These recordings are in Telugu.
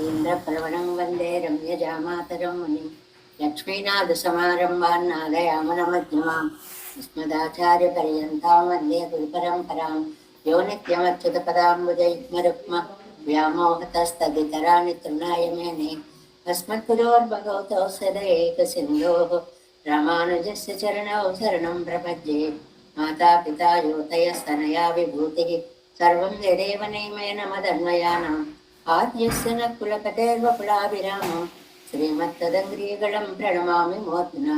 इन्द्रप्रवणं वन्दे रम्यजामातरं मुनिं लक्ष्मीनाथसमारम्भान् नादयामनमध्यमाम् अस्मदाचार्यपर्यन्तां वन्दे गुरुपरम्परां यो नित्यमच्युतपदाम्बुजयुग्मरुक्म व्यामोहतस्तदितराणि तृणाय मेने अस्मद्गुरोर्भगवतो सदैकसिन्धोः रामानुजस्य चरणौ शरणं प्रपद्ये मातापिता योतयस्तनया विभूतिः सर्वं यदेव नियमेन मदन्वयानाम् आद्यस्य न कुलपतेर्वकुलाभिरामो श्रीमत्तदङ्ग्रीगणं प्रणमामि मूर्ध्ना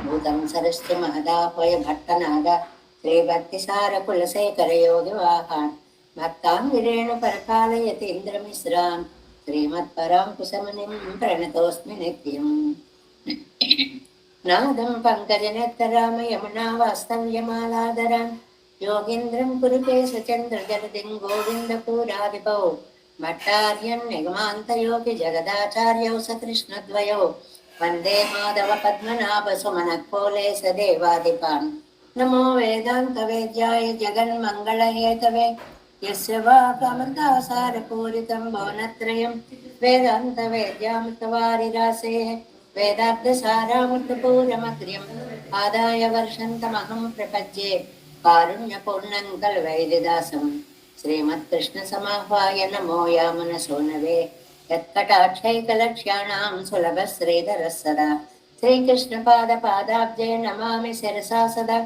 भूतं सरस्य महदापय भट्टनाद श्रीभक्तिसारकुलशेखरयोगिवाहान् भक्ताङ्गिरेण परकालयतीन्द्रमिश्रान् श्रीमत्पराङ्कुशमुनिं प्रणतोऽस्मि नित्यम् नादं पङ्कजनेत्तराम यमुना वास्तव्यमालादरान् योगीन्द्रं कुरुकेशचन्द्रजलदिं गोविन्दपूरादिपौ भट्टार्यं निगमान्तयोगि जगदाचार्यौ सकृष्णद्वयौ वन्दे माधव पद्मनाभ सुमनक्कोले सदेवादिपान् नमो वेदान्तवेद्याय जगन्मङ्गलहेतवे यस्य वाक्यमृतासारपूरितं भुवनत्रयं वेदान्तवेद्यामृतवारिरासेः वेदार्थसारामृतपूरमग्र्यम् आदाय वर्षन्तमहं प्रपद्ये कारुण्यपूर्णं कल्वैदिदासम् श्रीमत्कृष्णसमाह्वाय नमो यामनसोनवे यत्कटाक्षैकलक्ष्याणां सुलभश्रीधरः सदा श्रीकृष्णपादपादाब्जे नमामि शिरसा सदा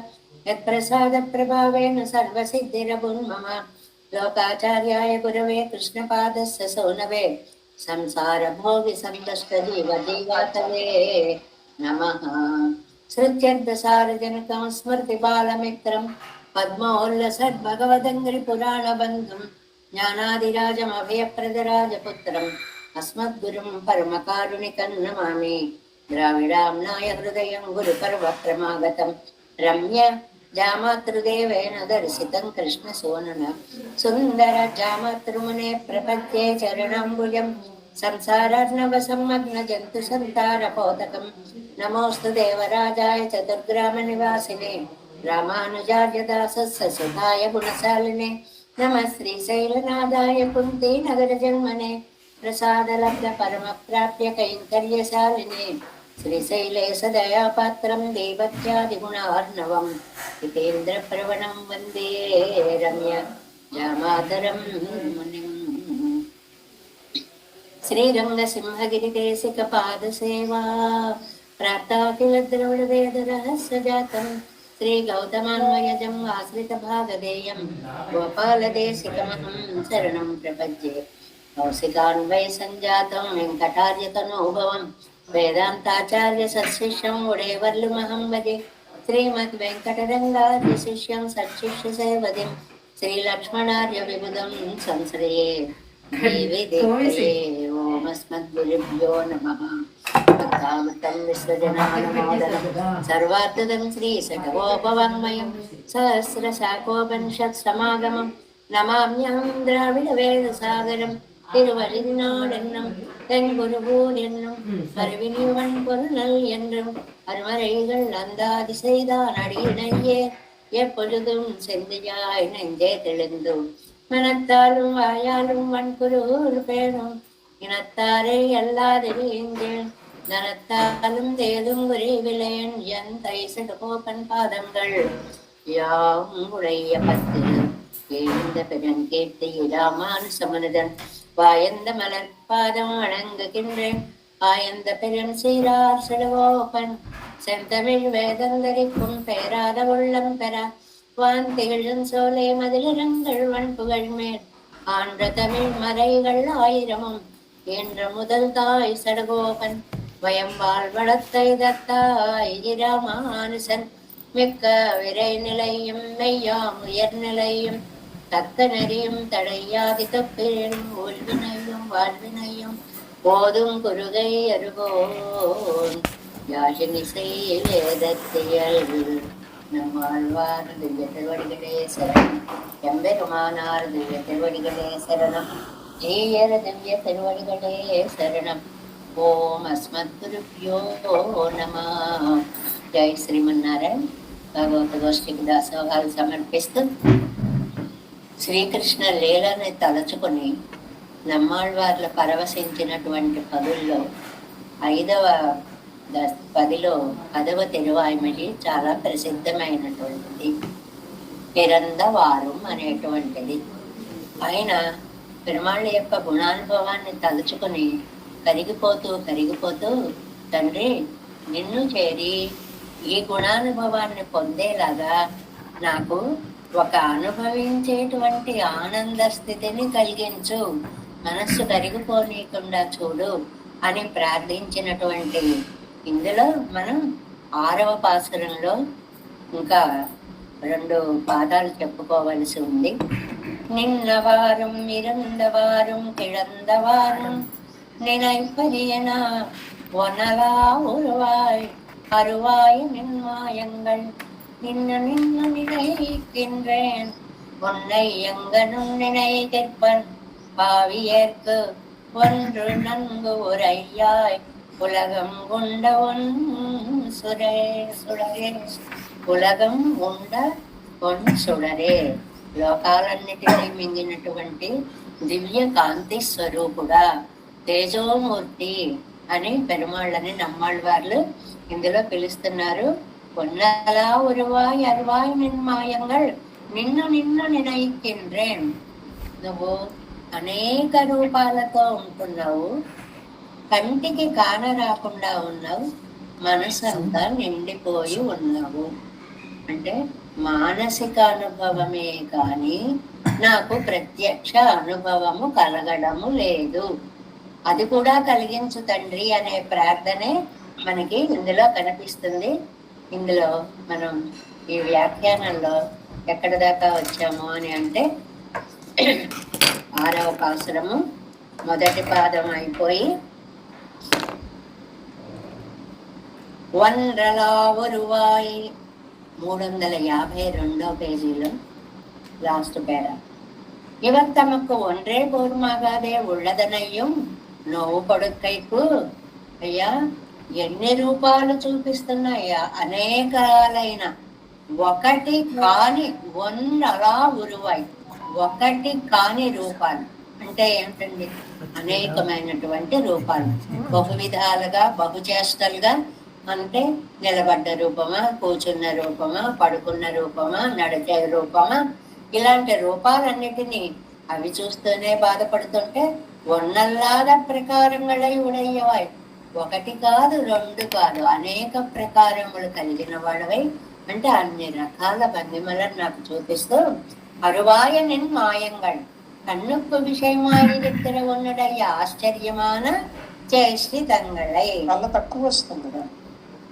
यत्प्रसादप्रभावेन सर्वसिद्धिरभुन्मम लोकाचार्याय गुरवे कृष्णपादस्य सोनवे संसारभोगिसन्तष्टजीवजीवातवे नमः। श्रुत्यर्थसारजनकं स्मृतिबालमित्रं पद्मोल्लसद्भगवदङ्घ्रिपुराणबन्धुं ज्ञानादिराजमभयप्रदराजपुत्रम् अस्मद्गुरुं परमकारुणिकं नमामि। द्राविडाम्नाय हृदयं गुरुपर्वक्रमागतं रम्य जामातृदेवेन दर्शितं कृष्णसोनन सुन्दर जामातृमुने प्रपद्ये चरणाम्बुजं संसारार्णवसम्मग्नजन्तु सन्तारपोतकं नमोऽस्तु देवराजाय चतुर्ग्रामनिवासिने रामानुजार्यदासस्य सुधाय गुणशालिने नमः श्रीशैलनाथाय कुन्तीनगरजन्मने प्रसादलब्धपरमप्राप्य कैङ्कर्यशालिने श्रीशैले सदयापात्रं देवत्यादिगुणार्णवं हितेन्द्रप्रवणं वन्दे रम्य जामातरं मुनिम्। श्रीरङ्गसिंहगिरिदेशिकपादसेवा प्राप्ताखिल द्रविडवेदरहस्यजातं श्रीगौतमान्वयजम् आश्रितभागधेयं गोपालदेशिकमहं शरणं प्रपद्ये कौशिकान्वय सञ्जातं वेङ्कटार्यतनोभवं वेदान्ताचार्य सत्शिष्यं उडेवर्लुमहं भजे श्रीमद्वेङ्कटरङ्गादिशिष्यं सत्शिष्यसेवदिं श्रीलक्ष्मणार्य विबुधं संश्रये देवी देवये ओमस्मद्गुरुभ्यो नमः। भक्तामृतं विश्वजनानुमोदनं सर्वार्थदं श्रीशतकोपवाङ्मयं सहस्रशाखोपनिषत्समागमं नमाम्यहं द्राविडवेदसागरं திருவழிநாடென்னும் தென் குருகூர் என்னும் அறிவினிவன் பொருள் என்றும் அருமறைகள் அந்தாதி செய்தான் அடியினையே எப்பொழுதும் செந்தியாய் நெஞ்சே தெளிந்தும் மனத்தாலும் வாயாலும் வன்குருகூர் பேணும் இனத்தாரே அல்லாதெறியேன் தனத்தாலும் தேதும் குறைவிலேன் என் தைசடு கோப்பன் பாதங்கள் யாம் உடைய பத்து எழுந்த பெருங் கேட்டு இராமானுசமனுதன் வாயந்த மலர் பாதம் வணங்குகின்றேன் ஆயந்த பெரும் சீரார் செடுவோப்பன் செந்தமிழ் வேதந்தரிக்கும் பெயராத உள்ளம் பெற வான் திகழும் சோலை மதிலிரங்கள் வன்புகழ் மேல் ஆன்ற தமிழ் மறைகள் ஆயிரமும் என்ற முதல் தாய் சடகோபன் வயம் வாழ்வளத்தை தத்தாய் இராமானுசன் மிக்க விரை நிலையும் மெய்யாம் உயர்நிலையும் தக்க நெறியும் தடையாதி தொப்பிலும் ஊழ்வினையும் வாழ்வினையும் போதும் குருகை அருகோன் யாழினிசை வேதத்தியல் நம்மாழ்வார் திவ்ய திருவடிகளே சரணம் எம்பெருமானார் திவ்ய திருவடிகளே சரணம் ஈயர் திவ்ய திருவடிகளே சரணம் ஓம் அஸ்மத் குருப்யோ நமः। జై శ్రీమన్నారాయణ భగవత గోష్ఠికి దాసోహాలు సమర్పిస్తూ శ్రీకృష్ణ లీలని తలచుకొని నమ్మాళ్వార్ల పరవశించినటువంటి పదుల్లో 5వ పదిలో 10వ తిరువాయిమడి చాలా ప్రసిద్ధమైనటువంటిది. పిరందవారం అనేటువంటిది. ఆయన పెరుమాళ్ళ యొక్క గుణానుభవాన్ని తలుచుకొని కరిగిపోతూ తండ్రి నిన్ను చేరి ఈ గుణానుభవాన్ని పొందేలాగా నాకు ఒక అనుభవించేటువంటి ఆనంద స్థితిని కలిగించు, మనస్సు కరిగిపోనీయకుండా చూడు అని ప్రార్థించినటువంటి ఇందులో మనం 6వ పాసురంలో ఇంకా 2 పాదాలు చెప్పుకోవలసి ఉంది. నిన్నవారం ఇరందవారం కిழந்தவாறும் நினைப்பரியன ஒனலா உருவாய் அருவாய் நின்மாயங்கள் நின்னு நின்னு நினைக்கின்றேன் உன்னை எங்கனும் நினைக்கிற்பன் பாவியேற்கு ஒன்று நன்கு உரையாய் உலகம் உண்ட ஒன் சுரே சுடரே ఉలగం ఉండ కొన్ సుడరే లోకాలన్నిటినీ మింగినటువంటి దివ్య కాంతి స్వరూపుడా తేజోమూర్తి అని పెరుమాళ్ళని నమ్మాళ్ళవార్లు ఇందులో పిలుస్తున్నారు. పొన్నలా ఉరువాయ్ అరువాయ్ నిన్మాయంగల్ నిన్ను నిన్ను నినయికిండ్రేన్. నువ్వు అనేక రూపాలతో ఉంటున్నావు, కంటికి కాన రాకుండా ఉన్నావు, మనసు అంతా నిండిపోయి ఉన్నావు. అంటే మానసిక అనుభవమే కానీ నాకు ప్రత్యక్ష అనుభవము కలగడము లేదు. అది కూడా కలిగించు తండ్రి అనే ప్రార్థనే మనకి ఇందులో కనిపిస్తుంది. ఇందులో మనం ఈ వ్యాఖ్యానంలో ఎక్కడి దాకా వచ్చాము అని అంటే 6వ పాసురము 1వ పాదం అయిపోయి ஒன்றலா ஒருவாய் 352వ పేజీలో లాస్ట్ పేర. இவர் தமக்கு ஒன்றே போருமாகாதே உள்ளதனையும் నోవు కొడుకైకు. అయ్యా ఎన్ని రూపాలు చూపిస్తున్నాయ్యా, అనేకాలైన ఒకటి కాని ఒన్నలా ఉరువాయి, ఒకటి కాని రూపాలు అంటే ఏంటండి? అనేకమైనటువంటి రూపాలు, బహువిధాలుగా బహుచేష్టలుగా. అంటే నిలబడ్డ రూపమా, కూర్చున్న రూపమా, పడుకున్న రూపమా, నడిచే రూపమా, ఇలాంటి రూపాలన్నిటినీ అవి చూస్తూనే బాధపడుతుంటే ఒన్నల్లాద ప్రకారములై ఉడయ్యవాయి, ఒకటి కాదు 2 కాదు అనేక ప్రకారములు కలిగిన వాడవై, అంటే అన్ని రకాల భంగిమలను నాకు చూపిస్తూ అరువాయ నిన్ మాయంగల్ కన్నుకు విషయమాయిరిద్దర ఉన్నడయ్య ఆశ్చర్యమాన చేసి తంగళై. వల్ల తక్కువ వస్తుంది కదా,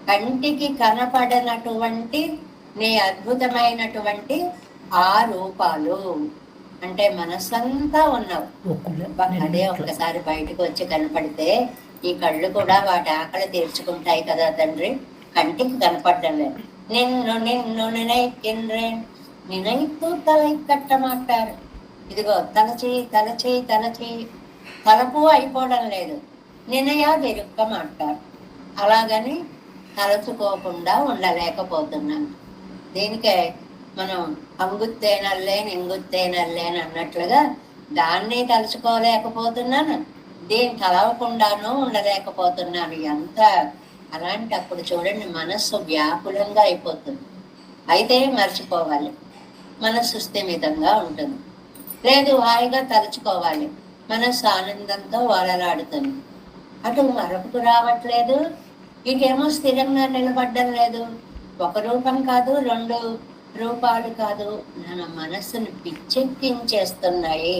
కంటికి కనపడనటువంటి నీ అద్భుతమైనటువంటి ఆ రూపాలు అంటే మనసంతా ఉన్నావు. అదే ఒక్కసారి బయటకు వచ్చి కనపడితే ఈ కళ్ళు కూడా వాటి ఆకలి తీర్చుకుంటాయి కదా తండ్రి. కంటికి కనపడడం లేదు. నిన్ను నిన్ను నినైకిండ్రేన్, నినైతూ తలై కట్టమాటారు. ఇదిగో తలచి తలచి తలచి తలపు అయిపోవడం లేదు, నినయాదిరుక్కమంటారు. అలాగని తలచుకోకుండా ఉండలేకపోతున్నాను. దీనికే మనం అంగుత్తేనల్లేని ఇంగుత్తేనల్లేని అన్నట్లుగా దాన్ని తలుచుకోలేకపోతున్నాను, దీన్ని తలవకుండాను ఉండలేకపోతున్నాను. ఎంత అలాంటప్పుడు చూడండి మనస్సు వ్యాకులంగా అయిపోతుంది. అయితే మర్చిపోవాలి, మనస్సు స్థిమితంగా ఉంటుంది. లేదు హాయిగా తలుచుకోవాలి, మనస్సు ఆనందంతో వలలాడుతుంది. అటు మరొకటి రావట్లేదు, ఇటేమో స్థిరంగా నిలబడ్డం లేదు. ఒక రూపం కాదు, 2 రూపాలు కాదు, నా మనస్సును పిచ్చెక్కించేస్తున్నాయి.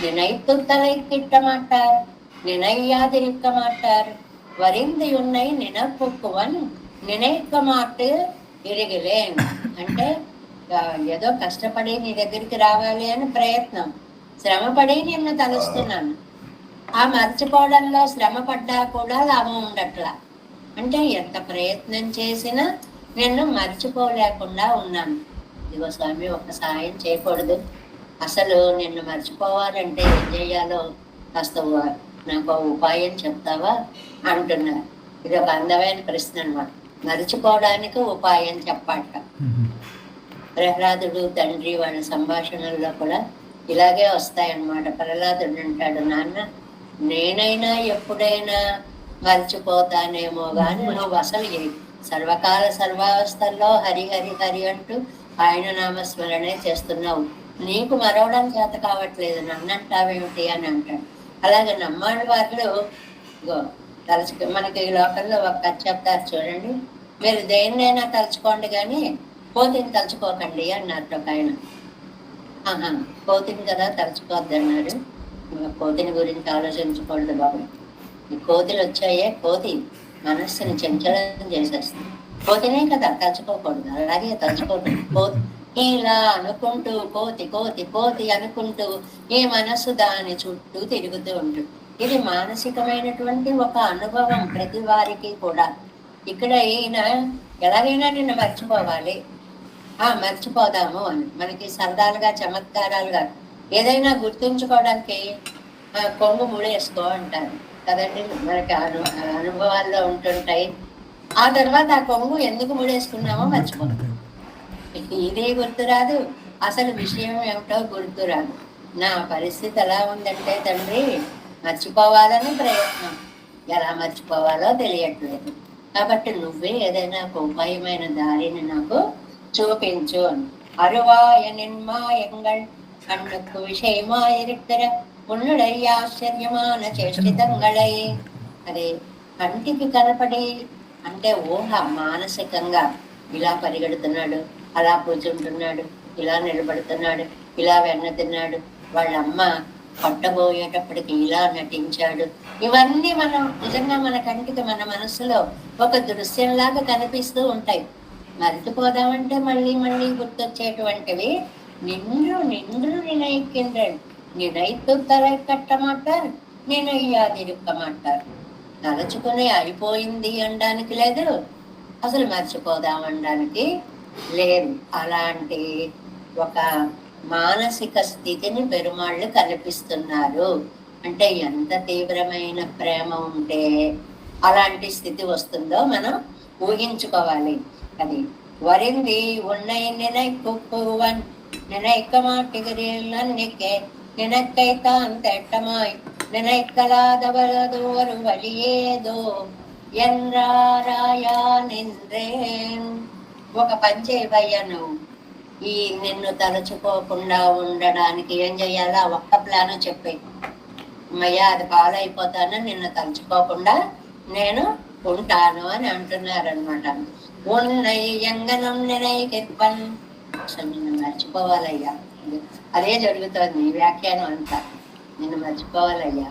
నినైతు తలైకిట్ట మాటారు, నినయ్యాదిరిక్క మాటారు, వరింది ఉన్నాయి నినక్కువన్ నినైక్క మాట ఇరిగిలేన్. అంటే ఏదో కష్టపడి నీ దగ్గరికి రావాలి అని ప్రయత్నం, శ్రమపడి నిన్ను తలుస్తున్నాను. ఆ మర్చిపోవడంలో శ్రమ పడ్డా కూడా లాభం ఉండట్లా. అంటే ఎంత ప్రయత్నం చేసినా నిన్ను మర్చిపోలేకుండా ఉన్నాను. ఇదిగో స్వామి ఒక సాయం చేయకూడదు, అసలు నిన్ను మర్చిపోవాలంటే ఏం చేయాలో కాస్త నాకు ఉపాయం చెప్తావా అంటున్నారు. ఇది ఒక అందమైన ప్రశ్న అన్నమాట. మర్చిపోవడానికి ఉపాయం చెప్పాట. ప్రహ్లాదుడు తండ్రి వాళ్ళ సంభాషణల్లో కూడా ఇలాగే వస్తాయన్నమాట. ప్రహ్లాదుడు అంటాడు, నాన్న నేనైనా ఎప్పుడైనా మర్చిపోతానేమో గాని నువ్వు అసలు సర్వకాల సర్వావస్థల్లో హరి హరి హరి అంటూ ఆయన నామస్మరణే చేస్తున్నావు, నీకు మరవడం చేత కావట్లేదు, నన్నంటావేమిటి అని అంటాడు. అలాగే నమ్మాళ్ళ వాళ్ళు తలుచుకు మనకి ఈ లోకంలో ఒక కథ చెప్తారు చూడండి, మీరు దేన్నైనా తలుచుకోండి కానీ కోతిని తలుచుకోకండి అన్నారు ఒక ఆయన. కోతిని కదా తలుచుకోవద్దు అన్నాడు. కోతిని గురించి ఆలోచించకూడదు బాబు, ఈ కోతులు వచ్చాయే, కోతి మనస్సుని చంచలం చేసేస్తుంది, కోతినే కదా తలుచుకోకూడదు, అలాగే తలుచుకోకూడదు. కోతి ఇలా అనుకుంటూ కోతి కోతి కోతి అనుకుంటూ ఈ మనస్సు దాని చుట్టూ తిరుగుతూ ఉంటుంది. ఇది మానసికమైనటువంటి ఒక అనుభవం ప్రతి వారికి కూడా. ఇక్కడ ఈయన ఎలాగైనా నిన్ను మర్చిపోవాలి, మర్చిపోదాము అని మనకి సరదాలుగా చమత్కారాలుగా ఏదైనా గుర్తుంచుకోవడానికి కొంగు ముడేసుకో అంటారు కదండి, మనకి అనుభవాల్లో ఉంటుంటాయి. ఆ తర్వాత ఆ కొంగు ఎందుకు ముడేసుకున్నామో మర్చిపోతాం, ఇదే గుర్తురాదు, అసలు విషయం ఏమిటో గుర్తురాదు. నా పరిస్థితి ఎలా ఉందంటే తండ్రి మర్చిపోవాలని ప్రయత్నం, ఎలా మర్చిపోవాలో తెలియట్లేదు. కాబట్టి నువ్వే ఏదైనా ఒక ఉపాయమైన దారిని నాకు చూపించు. అరువాయ నిన్మాయంగళ్ కண்ணுக்கு விஷயமாயிருக்கிற உன்னுடைய ఆశ్చర్యమాన చేష్టితంగళై. అదే కంటికి కనపడి అంటే ఊహ, మానసికంగా ఇలా పరిగెడుతున్నాడు, అలా కూర్చుంటున్నాడు, ఇలా నిలబడుతున్నాడు, ఇలా వెన్న తిన్నాడు, వాళ్ళమ్మ పట్టబోయేటప్పటికి ఇలా నటించాడు, ఇవన్నీ మనం నిజంగా మన కంటికి మన మనసులో ఒక దృశ్యంలాగా కనిపిస్తూ ఉంటాయి. మరిచిపోదామంటే మళ్ళీ మళ్ళీ గుర్తొచ్చేటువంటివి నిన్ను నిన్ను నినైக்கின்றேன், నినైతు తలై కట్టమాటారు, నినయ్యాదిరుక్కమాటారు. తలచుకుని అయిపోయింది అనడానికి లేదు, అసలు మర్చిపోదాం అనడానికి లేదు. అలాంటి ఒక మానసిక స్థితిని పెరుమాళ్ళు కల్పిస్తున్నారు. అంటే ఎంత తీవ్రమైన ప్రేమ ఉంటే అలాంటి స్థితి వస్తుందో మనం ఊహించుకోవాలి. అది వరింది ఉన్నై నినైక్కువన్ நினைக்க மாட்டுகிறேன் நன்னிக்கே நினைக்கைத்தான் திட்டமாய் நினைக்கலாதவரது ஒரு வழிయేదో ఎంరారాయా నింద్రేన్. ఒక పని చేయవయ్యా, నువ్వు ఈ నిన్ను తలుచుకోకుండా ఉండడానికి ఏం చెయ్యాలా ఒక్క ప్లాను చెప్పే. అమ్మయ్యా అది పాలైపోతాను, నిన్ను తలుచుకోకుండా నేను ఉంటాను అని అంటున్నారనమాట. ఉన్నై ఎంగనం నినైకెప్పన్, అసలు నిన్ను మర్చిపోవాలయ్యా, అదే జరుగుతుంది ఈ వ్యాఖ్యానం అంతా. నిన్ను మర్చిపోవాలయ్యా,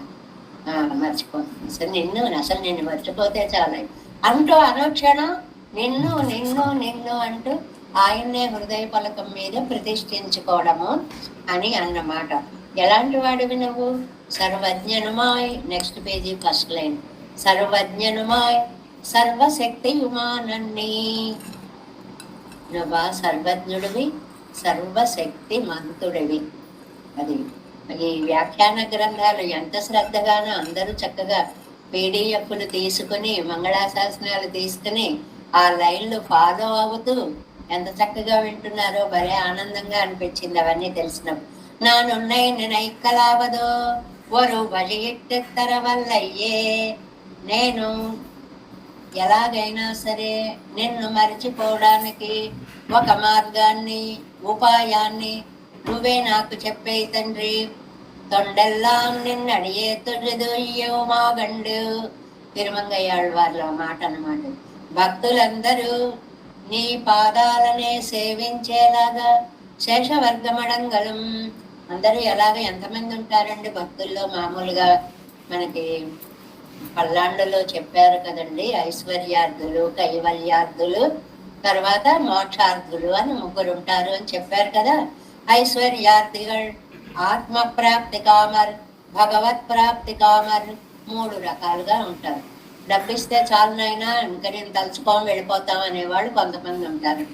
మర్చిపోతుంది అసలు నిన్ను మర్చిపోతే చాలు అంటూ అనుక్షణం నిన్ను నిన్ను నిన్ను అంటూ ఆయన్నే హృదయ పలకం మీద ప్రతిష్ఠించుకోవడము అని అన్నమాట. ఎలాంటి వాడివి నువ్వు? సర్వజ్ఞనుమాయ్, నెక్స్ట్ పేజీ ఫస్ట్ లైన్, సర్వజ్ఞనుమాయ్ సర్వశక్తియుమానన్నీ. నువ్వా సర్వజ్ఞుడివి, సర్వశక్తి మంతుడివి. అది ఈ వ్యాఖ్యాన గ్రంథాలు ఎంత శ్రద్ధగానో అందరూ చక్కగా పీడిఎఫ్లు తీసుకుని మంగళాశాసనాలు తీసుకుని ఆ లైన్లు ఫాలో అవుతూ ఎంత చక్కగా వింటున్నారో భలే ఆనందంగా అనిపించింది అవన్నీ తెలిసినప్పుడు. నానున్నై నినైక్కలావదో ఒరు వழியிட்டு తరవల్లయ్యే. నేను ఎలాగైనా సరే నిన్ను మరిచిపోవడానికి ఒక మార్గాన్ని, ఉపాయాన్ని నువ్వే నాకు చెప్పే తండ్రి. తొండెల్లాం నిన్నడియే తొడిదొయ్యో మాగండు. తిరుమంగయ్యాళ్ళవార్ల మాట అన్నమాట. భక్తులందరూ నీ పాదాలనే సేవించేలాగా శేషవర్గమడంగళం. అందరూ ఎలాగ ఎంతమంది ఉంటారండి భక్తుల్లో? మామూలుగా మనకి పల్లాండులో చెప్పారు కదండి, ఐశ్వర్యార్థులు, కైవల్యార్థులు, తర్వాత మోక్షార్థులు అని ముగ్గురు ఉంటారు అని చెప్పారు కదా. ఐశ్వర్యార్థిகள் ఆత్మ ప్రాప్తి కామర్, భగవత్ ప్రాప్తి కామర్, 3 రకాలుగా ఉంటారు. డబ్బిస్తే చాలునైనా ఇంకా నేను తలుచుకోని వెళ్ళిపోతాం అనేవాళ్ళు కొంతమంది ఉంటారు.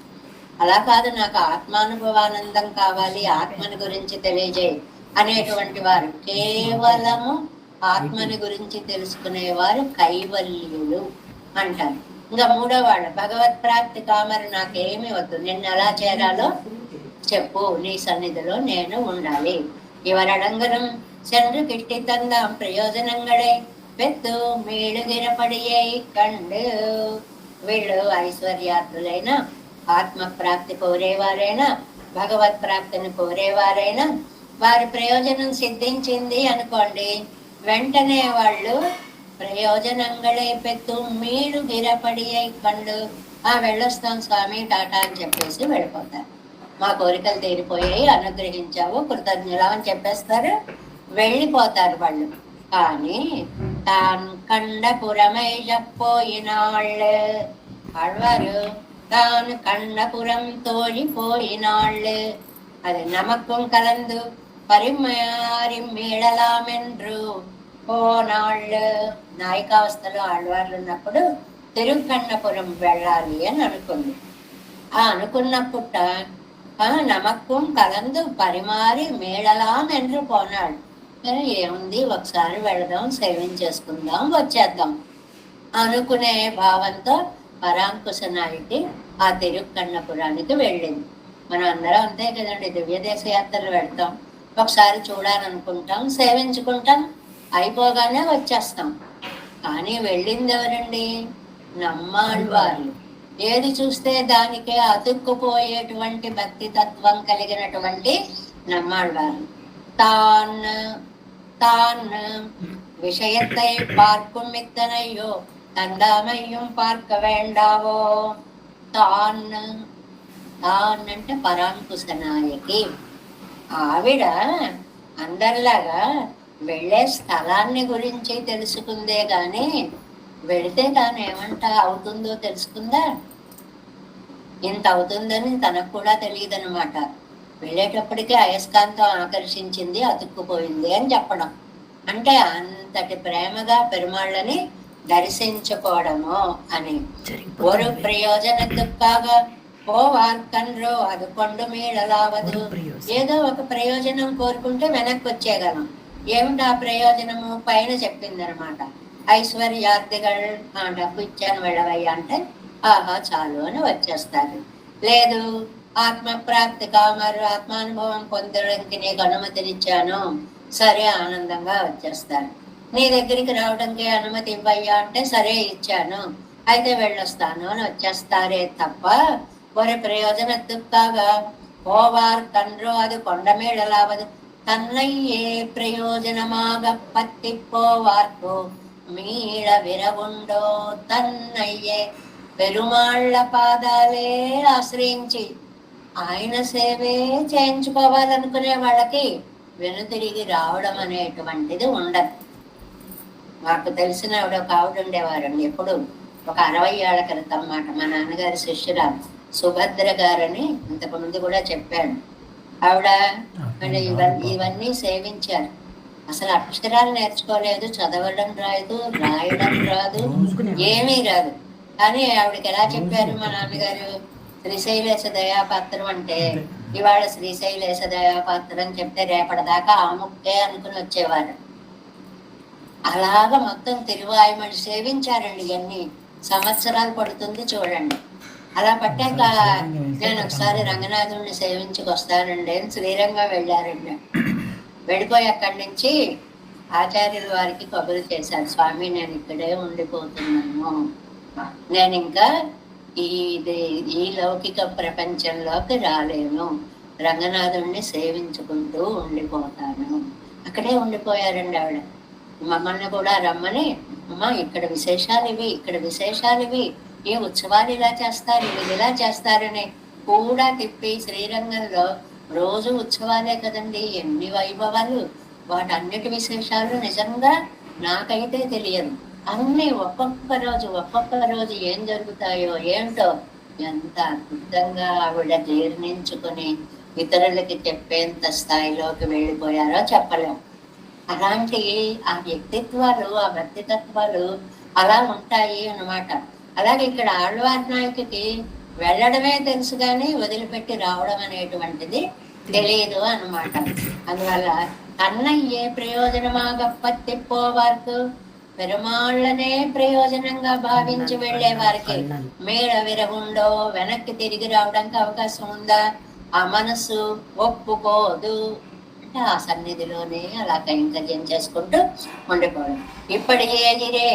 అలా కాదు, నాకు ఆత్మానుభవానందం కావాలి, ఆత్మని గురించి తెలియజేయి అనేటువంటి వారు, కేవలము ఆత్మని గురించి తెలుసుకునేవారు కైవల్యులు అంటారు. ఇంకా 3వ వాళ్ళు భగవత్ ప్రాప్తి కామరు, నాకేమీ వద్దు, నిన్ను ఎలా చేరాలో చెప్పు, నీ సన్నిధిలో నేను ఉండాలి, இவரடங்கரும் சென்று கிட்டி தந்தாம் பிரயோஜனங்களை పెద్దు మేలుగిరపడియై కండు. వీళ్ళు ఐశ్వర్యార్థులైనా, ఆత్మప్రాప్తి కోరేవారైనా, భగవత్ ప్రాప్తిని కోరేవారైనా, వారి ప్రయోజనం సిద్ధించింది అనుకోండి, వెంటనే వాళ్ళు ప్రయోజనంగళే పెద్దు మీడు గిరపడియై కండు, వెళ్ళొస్తాం స్వామి టాటా అని చెప్పేసి వెళ్ళిపోతారు. మా కోరికలు తీరిపోయాయి, అనుగ్రహించావు, కృతజ్ఞులం అని చెప్పేస్తారు, వెళ్ళిపోతారు వాళ్ళు. కానీ తాను కండపురమై చెప్పోయినాళ్ళు ఆళ్వారు, తాను కండపురం తోழிపోయినాళ్ళు, அது நமக்கும் கலந்து பரிமாறி மீளலாமென்று పోనాళ్ళు. నాయికావస్థలో ఆళ్వార్లు ఉన్నప్పుడు తిరుకన్నపురం వెళ్ళాలి అని అనుకుంది. ఆ అనుకున్నప్పుట నమక్కం కలందు పరిమారి మేళలాం என்று పోనాడు. ఏముంది, ఒకసారి వెళదాం, సేవించేసుకుందాం, వచ్చేద్దాం అనుకునే భావంతో పరాంకుశ నాయకి ఆ తిరుక్కన్నపురానికి వెళ్ళింది. మనం అందరం అంతే కదండి, దివ్యదేశ యాత్రలు వెళ్తాం, ఒకసారి చూడాలనుకుంటాం, సేవించుకుంటాం, అయిపోగానే వచ్చేస్తాం. కానీ వెళ్ళింది ఎవరండి? నమ్మాళ్వార్లు. ఏది చూస్తే దానికే అతుక్కుపోయేటువంటి భక్తి తత్వం కలిగినటువంటి నమ్మాళ్వార్లు. తాన్ తాన్ விஷயத்தை பார்க்கும் மித்தனையோ தந்தாமையும் பார்க்க வேண்டாவோ. తాన్ తాన్ అంటే పరాంకుశ నాయకి. ఆవిడ అందరిలాగా వెళ్ళే స్థలాన్ని గురించి తెలుసుకుందే గాని వెళితే తాను అవుతుందో తెలుసుకుందా? ఇంత అవుతుందని తనకు కూడా తెలియదనమాట. వెళ్ళేటప్పటికే అయస్కాంతం ఆకర్షించింది, అతుక్కుపోయింది అని చెప్పడం. అంటే అంతటి ప్రేమగా పెరుమాళ్ళని దర్శించుకోవడము అని. ஒரு ప్రయోజనத்துக்காக పోవార్కన్రో అది కొండు మీడలావదు. ఏదో ఒక ప్రయోజనం కోరుకుంటే వెనక్కి వచ్చేయగలం. ఏమిటి ఆ ప్రయోజనము? పైన చెప్పిందనమాట. ఐశ్వర్యార్థిகள் డబ్బు ఇచ్చాను వెళ్ళవయ్యా అంటే ఆహా చాలు అని వచ్చేస్తారు. లేదు, ఆత్మప్రాప్తి కామరు, ఆత్మానుభవం పొందడానికి నీకు అనుమతినిచ్చాను, సరే ఆనందంగా వచ్చేస్తారు. నీ దగ్గరికి రావడానికి అనుమతి ఇవ్వయ్యా అంటే సరే ఇచ్చాను, అయితే వెళ్ళొస్తాను అని వచ్చేస్తారే తప్ప ஒரு பிரயோஜனத்துக்காக போவார் கன்றோ அது கொண்டமேடலாவது தன்னையே பிரயோஜனமாக பத்தி போவார்க்கோ மீள విరవుండో. తన్నయ్యే పెరుమాళ్ళ పాదాలే ఆశ్రయించి ఆయన సేవే చేయించుకోవాలనుకునే వాళ్ళకి వెనుతిరిగి రావడం అనేటువంటిది ఉండదు. మాకు తెలిసిన ఒక ఆవిడ ఉండేవారండి, ఎప్పుడు ఒక 60 ఏళ్ల క్రితం మాట. మా నాన్నగారి శిష్యురాలు సుభద్ర గారని ఇంతకుముందు కూడా చెప్పాడు. ఆవిడ ఇవన్నీ సేవించారు. అసలు అక్షరాలు నేర్చుకోలేదు, చదవడం రాదు, రాయడం రాదు, ఏమీ రాదు. కానీ ఆవిడకి ఎలా చెప్పారు మా నాన్నగారు? శ్రీశైలేశ దయాపాత్రం అంటే ఇవాళ శ్రీశైలేశ దయాపాత్రం చెప్తే రేపటిదాకా ఆ ముక్కే అనుకుని వచ్చేవారు. అలాగా మొత్తం తిరువాయుమడి సేవించారండి. ఎన్ని సంవత్సరాలు పడుతుంది చూడండి. అలా పట్టాక నేను ఒకసారి రంగనాథుడిని సేవించుకొస్తానండి అని శ్రీరంగం వెళ్ళారండి. వెళ్ళిపోయి అక్కడి నుంచి ఆచార్యుల వారికి కబురు చేశారు, స్వామి నేను ఇక్కడే ఉండిపోతున్నాను, నేను ఇంకా ఈ లౌకిక ప్రపంచంలోకి రాలేను, రంగనాథుడిని సేవించుకుంటూ ఉండిపోతాను. అక్కడే ఉండిపోయారండి ఆవిడ. మమ్మల్ని కూడా రమ్మని, అమ్మా ఇక్కడ విశేషాలు ఇవి, ఇక్కడ విశేషాలు ఇవి, ఈ ఉత్సవాలు ఇలా చేస్తారు, ఇది ఇలా చేస్తారని కూడా తిప్పి శ్రీరంగంలో రోజు ఉత్సవాలే కదండి, ఎన్ని వైభవాలు, వాటన్నిటి విశేషాలు నిజంగా నాకైతే తెలియదు. అన్నీ ఒక్కొక్క రోజు ఏం జరుగుతాయో ఏంటో ఎంత అద్భుతంగా ఆవిడ జీర్ణించుకుని ఇతరులకి చెప్పేంత స్థాయిలోకి వెళ్ళిపోయారో చెప్పలేము. అలాంటి ఆ వ్యక్తిత్వాలు, ఆ వ్యక్తిత్వాలు అలా ఉంటాయి అన్నమాట. అలాగే ఇక్కడ ఆళ్వార్ నాయకుకి వెళ్ళడమే తెలుసు కానీ వదిలిపెట్టి రావడం అనేటువంటిది తెలియదు అన్నమాట. అందువల్ల అన్నయ్యే ప్రయోజనమాగా పత్తిపోవార్కు, పెరుమాళ్ళనే ప్రయోజనంగా భావించి వెళ్లే వారికి మేడ విరగుండో, వెనక్కి తిరిగి రావడానికి అవకాశం ఉందా? ఆ మనస్సు ఒప్పుకోదు. అంటే ఆ సన్నిధిలోనే అలా కైంకర్యం చేసుకుంటూ ఉండిపోవడం. ఇప్పటి ఏదిరే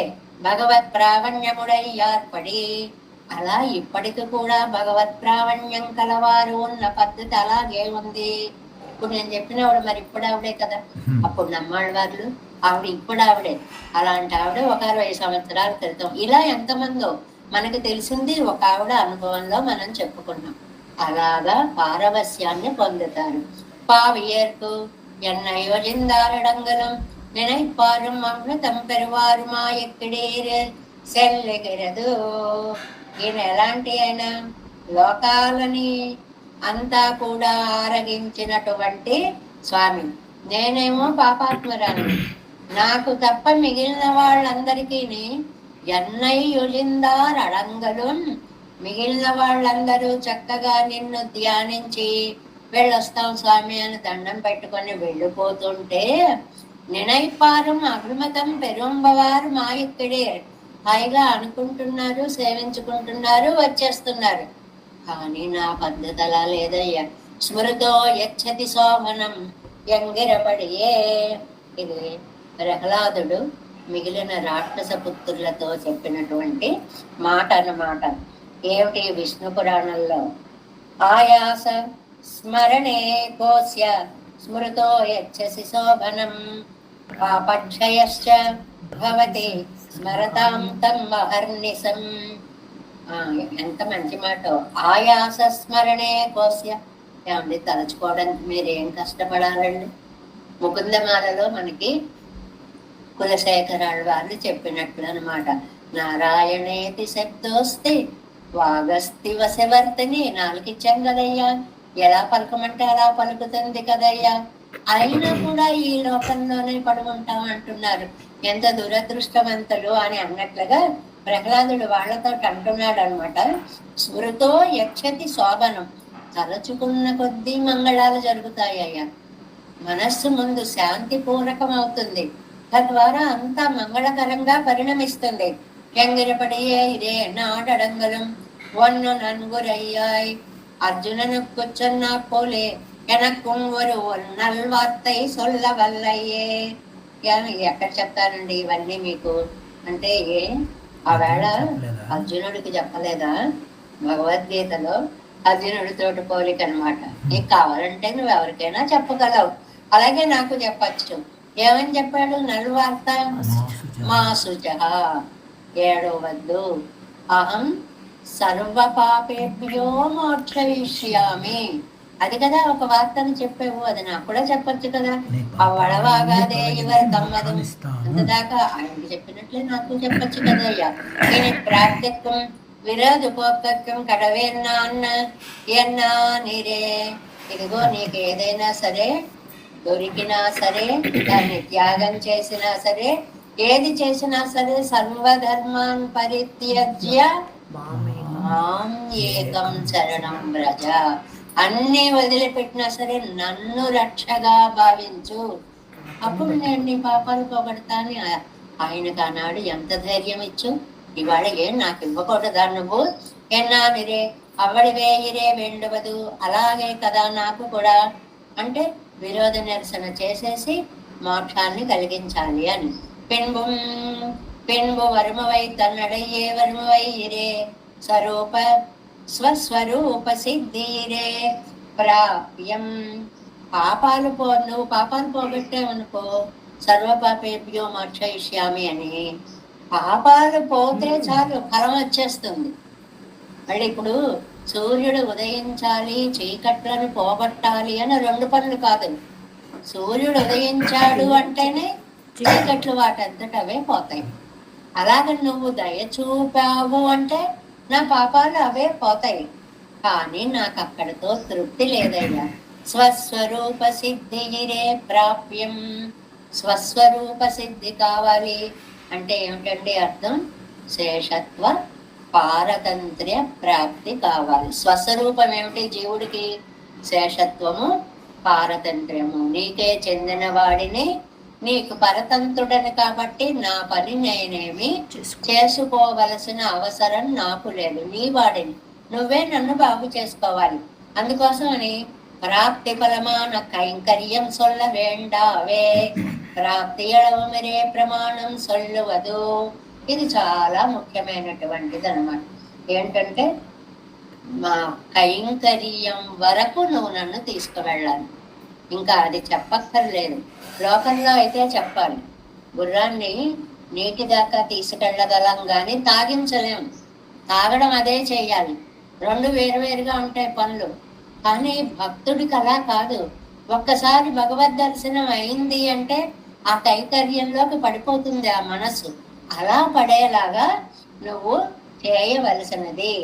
భగవత్ ప్రావణ్యముడై ఏర్పడి, అలా ఇప్పటికి కూడా భగవత్ ప్రావణ్యం కలవారు ఉన్న పద్ధతి అలాగే ఉంది. ఇప్పుడు నేను చెప్పినవాడు మరి ఇప్పుడు ఆవిడే కదా, అప్పుడు నమ్మాళ్ళ వాళ్ళు ఆవిడ, ఇప్పుడు ఆవిడే. అలాంటి ఆవిడ ఒక 60 సంవత్సరాల క్రితం. ఇలా ఎంతమందో మనకు తెలిసింది ఒక ఆవిడ అనుభవంలో మనం చెప్పుకున్నాం. అలాగా పారవస్యాన్ని పొందుతారు. పావియర్కు ఎన్నయో జిందారడంగలం నిனைப்பாரும் అమృతం పెరువారుమా ఎక్కడేరు సెల్లెగరదు. ఈయన ఎలాంటి అయినా లోకాలని అంతా కూడా ఆరగించినటువంటి స్వామి. నేనేమో పాపాత్మరాలు, నాకు తప్ప మిగిలిన వాళ్ళందరికీ ఎన్నై యుజిందార్ అడంగలు, మిగిలిన వాళ్ళందరూ చక్కగా నిన్ను ధ్యానించి వెళ్ళొస్తాం స్వామి అని దండం పెట్టుకొని వెళ్ళిపోతుంటే, నిனைப்பாరు అభిమతం పెరుంబవారు మా ఇక్కడే హాయిగా అనుకుంటున్నారు, సేవించుకుంటున్నారు, వచ్చేస్తున్నారు. కానీ నా పద్ధతి అలా లేదయ్యా. స్మృతో యచ్చతి శోభనం ఎంగిరపడియే. ఇది ప్రహ్లాదుడు మిగిలిన రాక్షస పుత్రులతో చెప్పినటువంటి మాట అన్నమాట. ఏమిటి? విష్ణు పురాణంలో ఆయాస స్మరణే కోస్య స్మృతో యచ్చసి శోభనం పాపక్షయశ్చ భవతి స్మరతాం తం అహర్నిశం. ఎంత మంచి మాట! ఆయాస స్మరణే కోస్య. ఏమండి, తలుచుకోవడానికి మీరేం కష్టపడాలండి? ముకుందమాలలో మనకి కులశేఖరాళ్ళ వాళ్ళు చెప్పినట్లు అనమాట. నారాయణేతి శబ్దోస్తి వాగస్తి వశవర్తిని. నాలుగిచ్చాం కదయ్యా, ఎలా పలకమంటే అలా పలుకుతుంది కదయ్యా. అయినా కూడా ఈ లోకంలోనే పడుకుంటాం అంటున్నారు. ఎంత దురదృష్టవంతులు అని అన్నట్లుగా ప్రహ్లాదుడు వాళ్ళతో అంటున్నాడు అనమాట. స్మృతో యక్షతి శోభనం. తలచుకున్న కొద్దీ మంగళాలు జరుగుతాయ్యా. మనస్సు ముందు శాంతి పూర్వకం అవుతుంది, తద్వారా అంతా మంగళకరంగా పరిణమిస్తుంది. ఎంగిరపడియే ఇదే నాడడంగలం ఒన్ను నన్గురయ్యాయ్ అర్జుననుకు சொன்னா போலே எனக்கும் ஒரு నల్వార్తై సొల్లవల్లయ్యే. ఎక్కడ చెప్తానండి ఇవన్నీ మీకు? అంటే ఆవేళ అర్జునుడికి చెప్పలేదా భగవద్గీతలో? అర్జునుడితోటి పోలిక అనమాట. నీకు కావాలంటే నువ్వు ఎవరికైనా చెప్పగలవు, అలాగే నాకు చెప్పచ్చు. ఏమని చెప్పాడు? నల్వార్త మా శుచ ఏడవద్దు, అహం సర్వ పాపేభ్యో మోక్షయిష్యామి. అది కదా ఒక వార్తను చెప్పావు, అది నాకు కూడా చెప్పచ్చు కదా. ఆ వడవాగాదే ఇవరి తమ్మదు అంతదాకా ఆయనకి చెప్పినట్లే నాకు చెప్పచ్చు కదయ్యా. నేను ప్రార్థిత్వం విరోధ పోకత్వం కడవేన్నా అన్న ఎన్నా నీరే. ఇదిగో నీకు ఏదైనా సరే దొరికినా సరే, దాన్ని త్యాగం చేసినా సరే, ఏది చేసినా సరే, సర్వధర్మాన్ పరిత్యజ్య మాం ఏకం శరణం వ్రజ. అన్ని వదిలిపెట్టినా సరే నన్ను రక్షగా భావించు, అప్పుడు నేను నీ పాపాలు పోగొడతాను. ఆయనకు ఆనాడు ఎంత ధైర్యం ఇచ్చు. ఇవాళ ఏం నాకు ఇవ్వకూడదా నువ్వు? ఎన్నానిరే అవడివే ఇరే వెండవదు. అలాగే కదా నాకు కూడా. అంటే విరోధ నిరసన చేసేసి మోక్షాన్ని కలిగించాలి అని. పెంబు వరుమవై తన్నడయ్యే వరుమవై ఇరే స్వరూప స్వస్వరూప సిద్ధిరే ప్రాప్యం. నువ్వు పాపాలు పోగొట్టావనుకో, సర్వపాపేభ్యో మోక్షయిష్యామి అని. పాపాలు పోతే చాలు, ఫలం వచ్చేస్తుంది. మళ్ళీ ఇప్పుడు సూర్యుడు ఉదయించాలి, చీకట్లను పోగొట్టాలి అని 2 పనులు కాదు. సూర్యుడు ఉదయించాడు అంటేనే చీకట్లు వాటంతట అవే పోతాయి. అలాగే నువ్వు దయ చూపావు అంటే నా పాపాలు అవే పోతాయి. కానీ నాకు అక్కడితో తృప్తి లేదయ్యా. స్వస్వరూప సిద్ధిరే ప్రాప్యం. స్వస్వరూప సిద్ధి కావాలి అంటే ఏమిటండి అర్థం? శేషత్వ పారతంత్ర్య ప్రాప్తి కావాలి. స్వస్వరూపం ఏమిటి జీవుడికి? శేషత్వము, పారతంత్ర్యము. నీకే చెందిన వాడిని, నీకు పరతంత్రుడని కాబట్టి నా పని నేనేమి చేసుకోవలసిన అవసరం నాకు లేదు. నీ వాడిని నువ్వే నన్ను బాగు చేసుకోవాలి. అందుకోసమని பிராப்தி பலமான கைங்கரியம் சொல்ல வேண்டாவே, ప్రాప్తి ఎడవమరే ప్రమాణం సొల్లువదు. ఇది చాలా ముఖ్యమైనటువంటిది అనమాట. ఏంటంటే మా కైంకర్యం వరకు నువ్వు నన్ను తీసుకువెళ్ళాలి. ఇంకా అది చెప్పక్కర్లేదు. లోకంలో అయితే చెప్పాలి, గుర్రాన్ని నీటి దాకా తీసుకెళ్ళగలం కానీ తాగించలేం. తాగడం అదే చేయాలి. రెండు వేరువేరుగా ఉంటాయి పనులు. కానీ భక్తుడికి అలా కాదు. ఒక్కసారి భగవద్ దర్శనం అయింది అంటే ఆ కైకర్యంలోకి పడిపోతుంది ఆ మనసు. అలా పడేలాగా నువ్వు చేయవలసినది.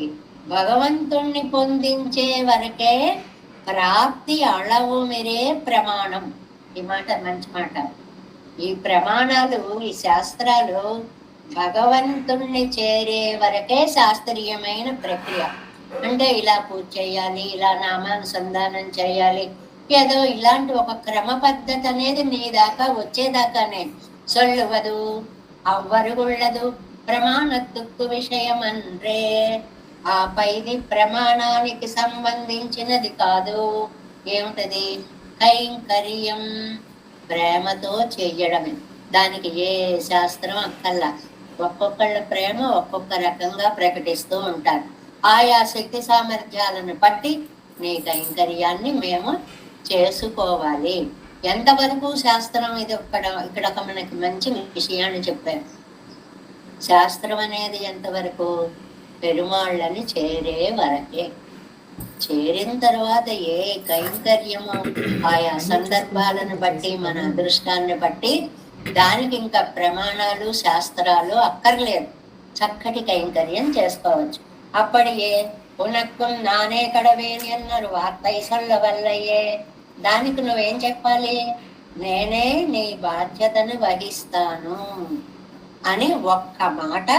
భగవంతుణ్ణి పొందించే వరకే ప్రాప్తి అళవు మెరే ప్రమాణం. ఈ మాట మంచి మాట. ఈ ప్రమాణాలు, ఈ శాస్త్రాలు భగవంతుణ్ణి చేరే వరకే శాస్త్రీయమైన ప్రక్రియ. అంటే ఇలా పూజ చేయాలి, ఇలా నామానుసంధానం చేయాలి, ఏదో ఇలాంటి ఒక క్రమ పద్ధతి అనేది నీ దాకా వచ్చేదాకానే సొల్లువదు, అవ్వరుగుళ్ళదు ప్రమాణత్తుకు విషయం అంటే ఆ పైది ప్రమాణానికి సంబంధించినది కాదు. ఏమిటది? కైంకర్యం, ప్రేమతో చెయ్యడమే. దానికి ఏ శాస్త్రం అక్కల్లా. ఒక్కొక్కళ్ళ ప్రేమ ఒక్కొక్క రకంగా ప్రకటిస్తూ ఉంటారు. ఆయా శక్తి సామర్థ్యాలను బట్టి నీ కైంకర్యాన్ని మేము చేసుకోవాలి. ఎంతవరకు శాస్త్రం, ఇది ఇక్కడ ఒక మనకి మంచి విషయాన్ని చెప్పారు. శాస్త్రం అనేది ఎంతవరకు? పెరుమాళ్ళని చేరే వరకే. చేరిన తర్వాత ఏ కైంకర్యము ఆయా సందర్భాలను బట్టి, మన అదృష్టాన్ని బట్టి దానికి ఇంకా ప్రమాణాలు శాస్త్రాలు అక్కర్లేదు. చక్కటి కైంకర్యం చేసుకోవచ్చు. అప్పటికే ఉనక్కం నానే కడవేని అన్నారు, వార్తై సొల్ల వల్లయ్యే. దానికి నువ్వేం చెప్పాలి? నేనే నీ బాధ్యతను వహిస్తాను అని ఒక్క మాట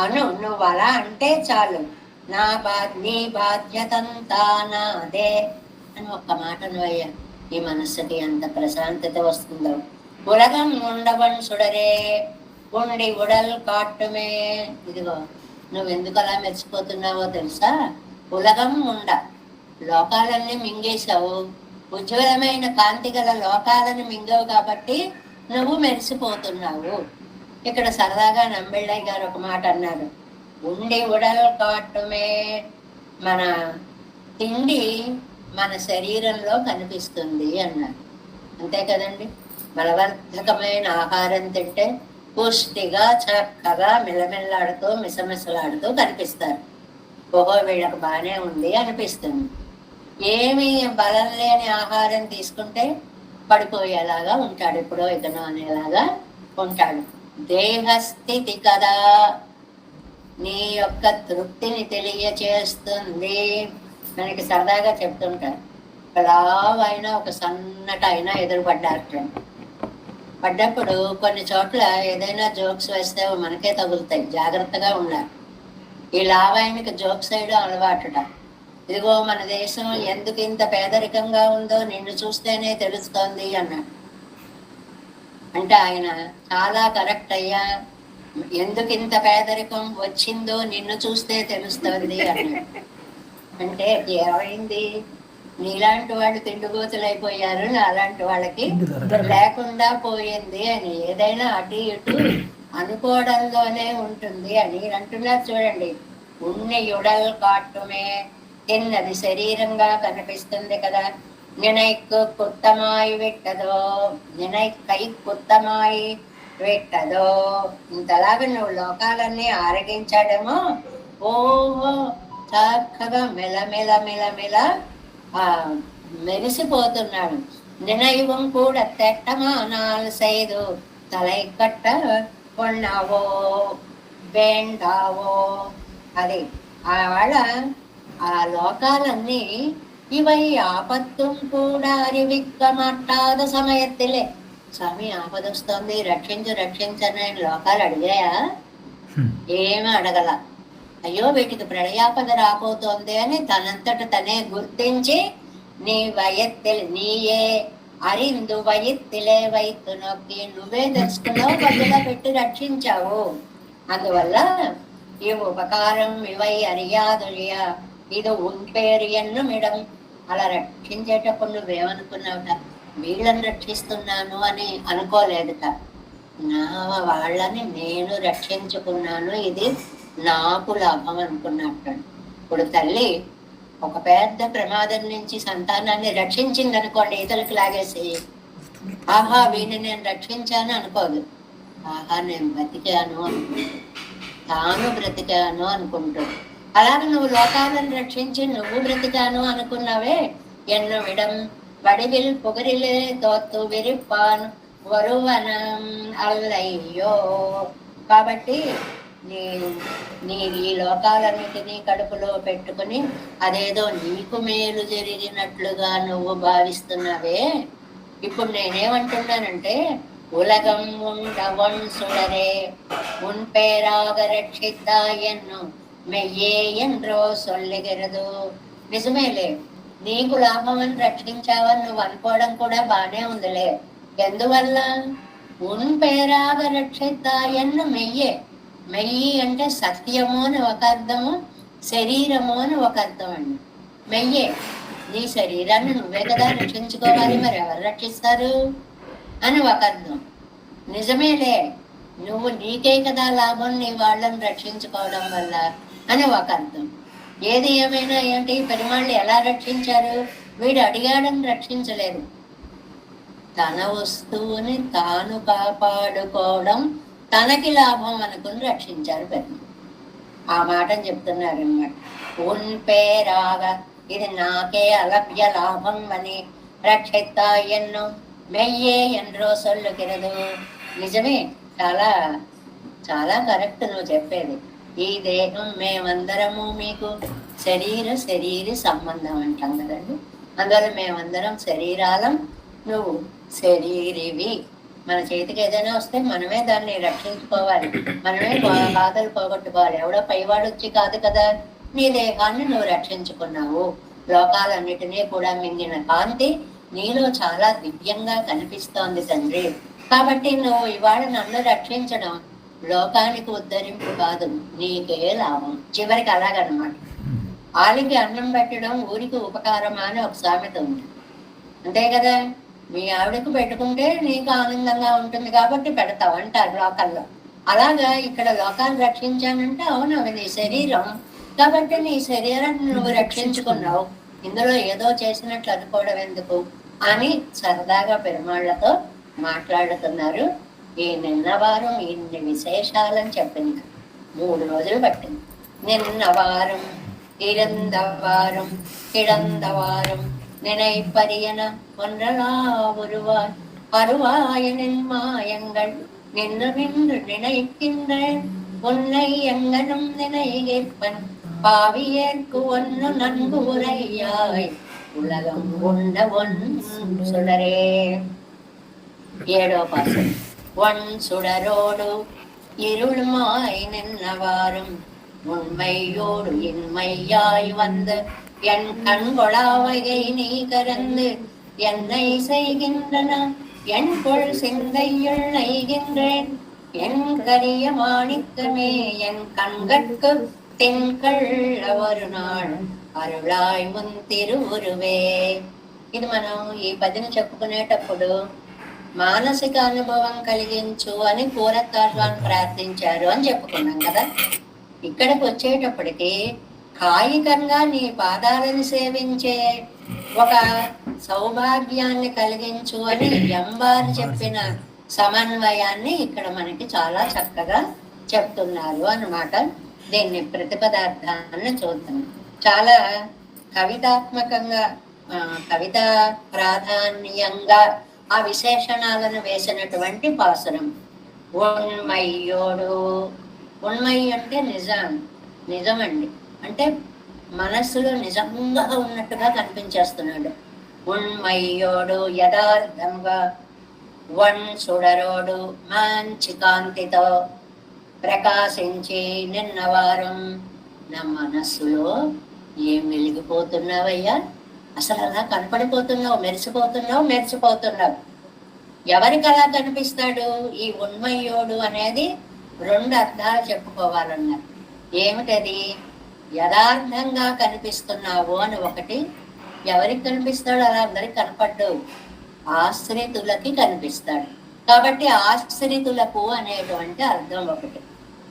అను. నువ్వు అలా అంటే చాలు. నీ బాధ్యతంతా నాదే అని ఒక్క మాట నువ్వయ్యా, ఈ మనస్సుకి ఎంత ప్రశాంతత వస్తుందో. ఉలగం ఉండవన్ సుడరే ఉండి ఉడల్ కాటుమే. ఇదిగో నువ్వెందుకు అలా మెరిసిపోతున్నావో తెలుసా? ఉలగం ఉండ, లోకాలన్నీ మింగేశావు. ఉజ్వలమైన కాంతి గల లోకాలను మింగవు కాబట్టి నువ్వు మెరిసిపోతున్నావు. ఇక్కడ సరదాగా నంబిళ్ళయ్య గారు ఒక మాట అన్నారు, ఉండి ఉడల్ కాటుమే. మన తిండి మన శరీరంలో కనిపిస్తుంది అన్నారు. అంతే కదండి. బలవర్ధకమైన ఆహారం తింటే పుష్టిగా చక్కగా మిలమిల్లాడుతూ మిసమిసలాడుతూ కనిపిస్తారు. ఓహో వీళ్ళకు బాగానే ఉంది అనిపిస్తుంది. ఏమి బలం లేని ఆహారం తీసుకుంటే పడిపోయేలాగా ఉంటాడు, ఎప్పుడో ఇకనో అనేలాగా ఉంటాడు. దేహస్థితి కదా నీ యొక్క తృప్తిని తెలియచేస్తుంది. మనకి సరదాగా చెప్తుంటారు, లావైనా ఒక సన్నటైనా ఎదురుపడ్డారు. పడ్డప్పుడు కొన్ని చోట్ల ఏదైనా జోక్స్ వేస్తే మనకే తగులుతాయి, జాగ్రత్తగా ఉండాలి. ఈ లావాయనికి జోక్స్ వేయడం అలవాటుట. ఇదిగో మన దేశం ఎందుకు ఇంత పేదరికంగా ఉందో నిన్ను చూస్తేనే తెలుస్తోంది అన్నాడు. అంటే ఆయన చాలా కరెక్ట్ అయ్యా, ఎందుకు ఇంత పేదరికం వచ్చిందో నిన్ను చూస్తే తెలుస్తుంది అన్నాడు. అంటే ఏమైంది? నీలాంటి వాళ్ళు తిండిగోతులు అయిపోయారు, అలాంటి వాళ్ళకి లేకుండా పోయింది అని. ఏదైనా అటు ఇటు అనుకోవడంలోనే ఉంటుంది అని అంటున్నారు. చూడండి, ఉన్ని యుడల్ కాటుమే, తిన్నది శరీరంగా కనిపిస్తుంది కదా. నినైకు కుత్తమాయి విట్టదో, నినైకై కుత్తమాయి విట్టదో. ఇంతలాగా నువ్వు లోకాలన్నీ ఆరగించాడేమో. ఓహో చక్కగా మెలమెల మెలమెల మెరిసిపోతున్నాడు. నినైవం కూడా తెట్టమానాలు సైదు తలై కట్ట కొన్నావో వేండావో. అది ఆడ ఆ లోకాలన్నీ ఇవై ఆపత్తుం కూడా అరివిక్క మాట్లాద సమయత్తిలే. స్వామి ఆపదొస్తుంది, రక్షించు రక్షించని లోకాలు అడిగాయా? ఏమీ అడగల. అయ్యో వీటికి ప్రళయాపద రాబోతోంది అని తనంతట తనే గుర్తించి నీ వయత్తిలి నీయే అరిందు వయత్తిలే వైత్తు నొక్కి నువ్వే తెలుసుకున్నావు, బదులా పెట్టి రక్షించావు. అందువల్ల ఈ ఉపకారం ఇవై అరియాదులియా ఇది ఉంపేరు ఎన్నుమిడం అలా రక్షించేటప్పుడు నువ్వేమనుకున్నావుట? వీళ్ళని రక్షిస్తున్నాను అని అనుకోలేదుట. నా వాళ్ళని నేను రక్షించుకున్నాను, ఇది నాకు లాభం అనుకున్నట్టు. ఇప్పుడు తల్లి ఒక పెద్ద ప్రమాదం నుంచి సంతానాన్ని రక్షించింది అనుకోండి, ఇతరులకు లాగేసి, ఆహా వీడిని నేను రక్షించాను అనుకోదు. ఆహా నేను బ్రతికాను అనుకుంటుంది, తాను బ్రతికాను అనుకుంటుంది. అలాగే నువ్వు లోకాలను రక్షించి నువ్వు బ్రతికాను అనుకున్నావే, ఎన్నుమిడం వడివిల్ పొగరిలే తోత్తు విరిపాన్ వరువనం అల్లయ్యో. కాబట్టి నీ నీ ఈ లోకాలన్నిటినీ కడుపులో పెట్టుకుని అదేదో నీకు మేలు జరిగినట్లుగా నువ్వు భావిస్తున్నావే. ఇప్పుడు నేనేమంటున్నానంటే, ఉలగం ఉండవన్ సుడరే ఉన్ పేరాగ రక్షిద్దా ఎన్ను మెయ్యే ఎండ్రో సొల్లిగెరదు. నిజమేలే, నీకు లాభం అని రక్షించావని నువ్వు అనుకోవడం కూడా బానే ఉందిలే. ఎందువల్ల? ఉన్ పేరాగ రక్షిద్దా ఎన్ను మెయ్యే. మెయ్యి అంటే సత్యము అని ఒక అర్థము, శరీరము అని ఒక అర్థం అండి. మెయ్యే, నీ శరీరాన్ని నువ్వే కదా రక్షించుకోవాలి, మరి ఎవరు రక్షిస్తారు అని ఒక అర్థం. నిజమేలే, నువ్వు నీకే కదా లాభం నీ వాళ్ళని రక్షించుకోవడం వల్ల అని ఒక అర్థం. ఏది ఏమైనా ఏంటి, పెరుమాళ్ళు ఎలా రక్షించారు? వీడు అడిగాడని రక్షించలేదు, తన వస్తువుని తాను కాపాడుకోవడం తనకి లాభం అనుకుని రక్షించారు పెరుమాళ్ళు. ఆ మాటని చెప్తున్నారు అన్నమాట. ఉన్ పేరాగా ఇది నాకే అలభ్య లాభం అని రక్షిత్తా ఎన్నో మెయ్యే ఎండ్రో సొల్లుకిరదు. నిజమే, చాలా చాలా కరెక్ట్ నువ్వు చెప్పేది. ఈ దేహం మేమందరము మీకు శరీర సంబంధం అంటాం కదండి. అందువల్ల మేమందరం శరీరాలం, నువ్వు శరీరివి. మన చేతికి ఏదైనా వస్తే మనమే దాన్ని రక్షించుకోవాలి, మనమే బాధలు పోగొట్టుకోవాలి. ఎవడో పైవాడు వచ్చి కాదు కదా. నీ దేహాన్ని నువ్వు రక్షించుకున్నావు. లోకాలన్నిటినీ కూడా మింగిన కాంతి నీలో చాలా దివ్యంగా కనిపిస్తోంది తండ్రి. కాబట్టి నువ్వు ఇవాళ నన్ను రక్షించడం లోకానికి ఉద్ధరింపు కాదు, నీకే లాభం. చివరికి అలాగనమాట. ఆలికి అన్నం పెట్టడం ఊరికి ఉపకారమా అని ఒక సామెత ఉంది, అంతే కదా. మీ ఆవిడకు పెట్టుకుంటే నీకు ఆనందంగా ఉంటుంది కాబట్టి పెడతావు అంటారు లోకల్లో. అలాగా ఇక్కడ లోకాలు రక్షించానంటే అవును, అవి నీ శరీరం కాబట్టి నీ శరీరాన్ని నువ్వు రక్షించుకున్నావు. ఇందులో ఏదో చేసినట్లు అనుకోవడం ఎందుకు అని సరదాగా పెరుమాళ్లతో మాట్లాడుతున్నారు. ఈ నిన్న వారం ఇన్ని విశేషాలని చెప్పింది. 3 రోజులు పట్టింది. నిన్న వారం ఇరందవారం கிடந்தவாரம் நினைப்பரியன ஒன்றலா ஒருவாய் அருவாயனின் மாயங்கள் நின்று நின்று நினைக்கின்றேன் உன்னை எங்கனும் நினைப்பன் பாவியேற்கு ஒன்னு நன்கு உரையாய் உலகம் உண்ட ஒன் சுடரே. 7వ పాసం. ஒன் சுடரோடு இருளுமாய் நின்னவாறும் உண்மையோடு இன்மையாய் வந்த என் கண்கொளாவகை நீ கறந்து என்னை செய்கின்றன என் கொள் சிந்தையுள் நெய்கின்றேன் என் கரிய மாணிக்கமே என் கண்கட்கு திங்கள் ஒரு நாள் అరుళాయ్ మున్ తిరువురువే. ఇది మనం ఈ పదిని చెప్పుకునేటప్పుడు మానసిక అనుభవం కలిగించు అని పూరత్వాన్ని ప్రార్థించారు అని చెప్పుకున్నాం కదా. ఇక్కడికి వచ్చేటప్పటికి కాయికంగా నీ పాదాలను సేవించే ఒక సౌభాగ్యాన్ని కలిగించు అని ఎంబారు చెప్పిన సమన్వయాన్ని ఇక్కడ మనకి చాలా చక్కగా చెప్తున్నారు అన్నమాట. దీన్ని ప్రతిపదార్థాన్ని చూద్దాం. చాలా కవితాత్మకంగా కవితా ప్రాధాన్యంగా ఆ విశేషణాలను వేసినటువంటి పాసురం. ఉన్మయ్యోడు. ఉన్మయి అంటే నిజమండి, అంటే మనస్సులో నిజంగా ఉన్నట్టుగా కనిపించేస్తున్నాడు. ఉన్మయ్యోడు యథార్థంగా, వన్ సుడరోడు మంచి కాంతితో ప్రకాశించి నిన్నవారం నా మనస్సులో ఏం వెలిగిపోతున్నావయ్యా, అసలు అలా కనపడిపోతున్నావు, మెరిసిపోతున్నావు. ఎవరికి అలా కనిపిస్తాడు? ఈ ఉన్మయ్యోడు అనేది 2 అర్థాలు చెప్పుకోవాలన్నారు. ఏమిటది? యథార్థంగా కనిపిస్తున్నావు అని ఒకటి, ఎవరికి కనిపిస్తాడు? అలా అందరికి కనపడ్డు, ఆశ్రితులకి కనిపిస్తాడు. కాబట్టి ఆశ్రితులకు అనేటువంటి అర్థం ఒకటి.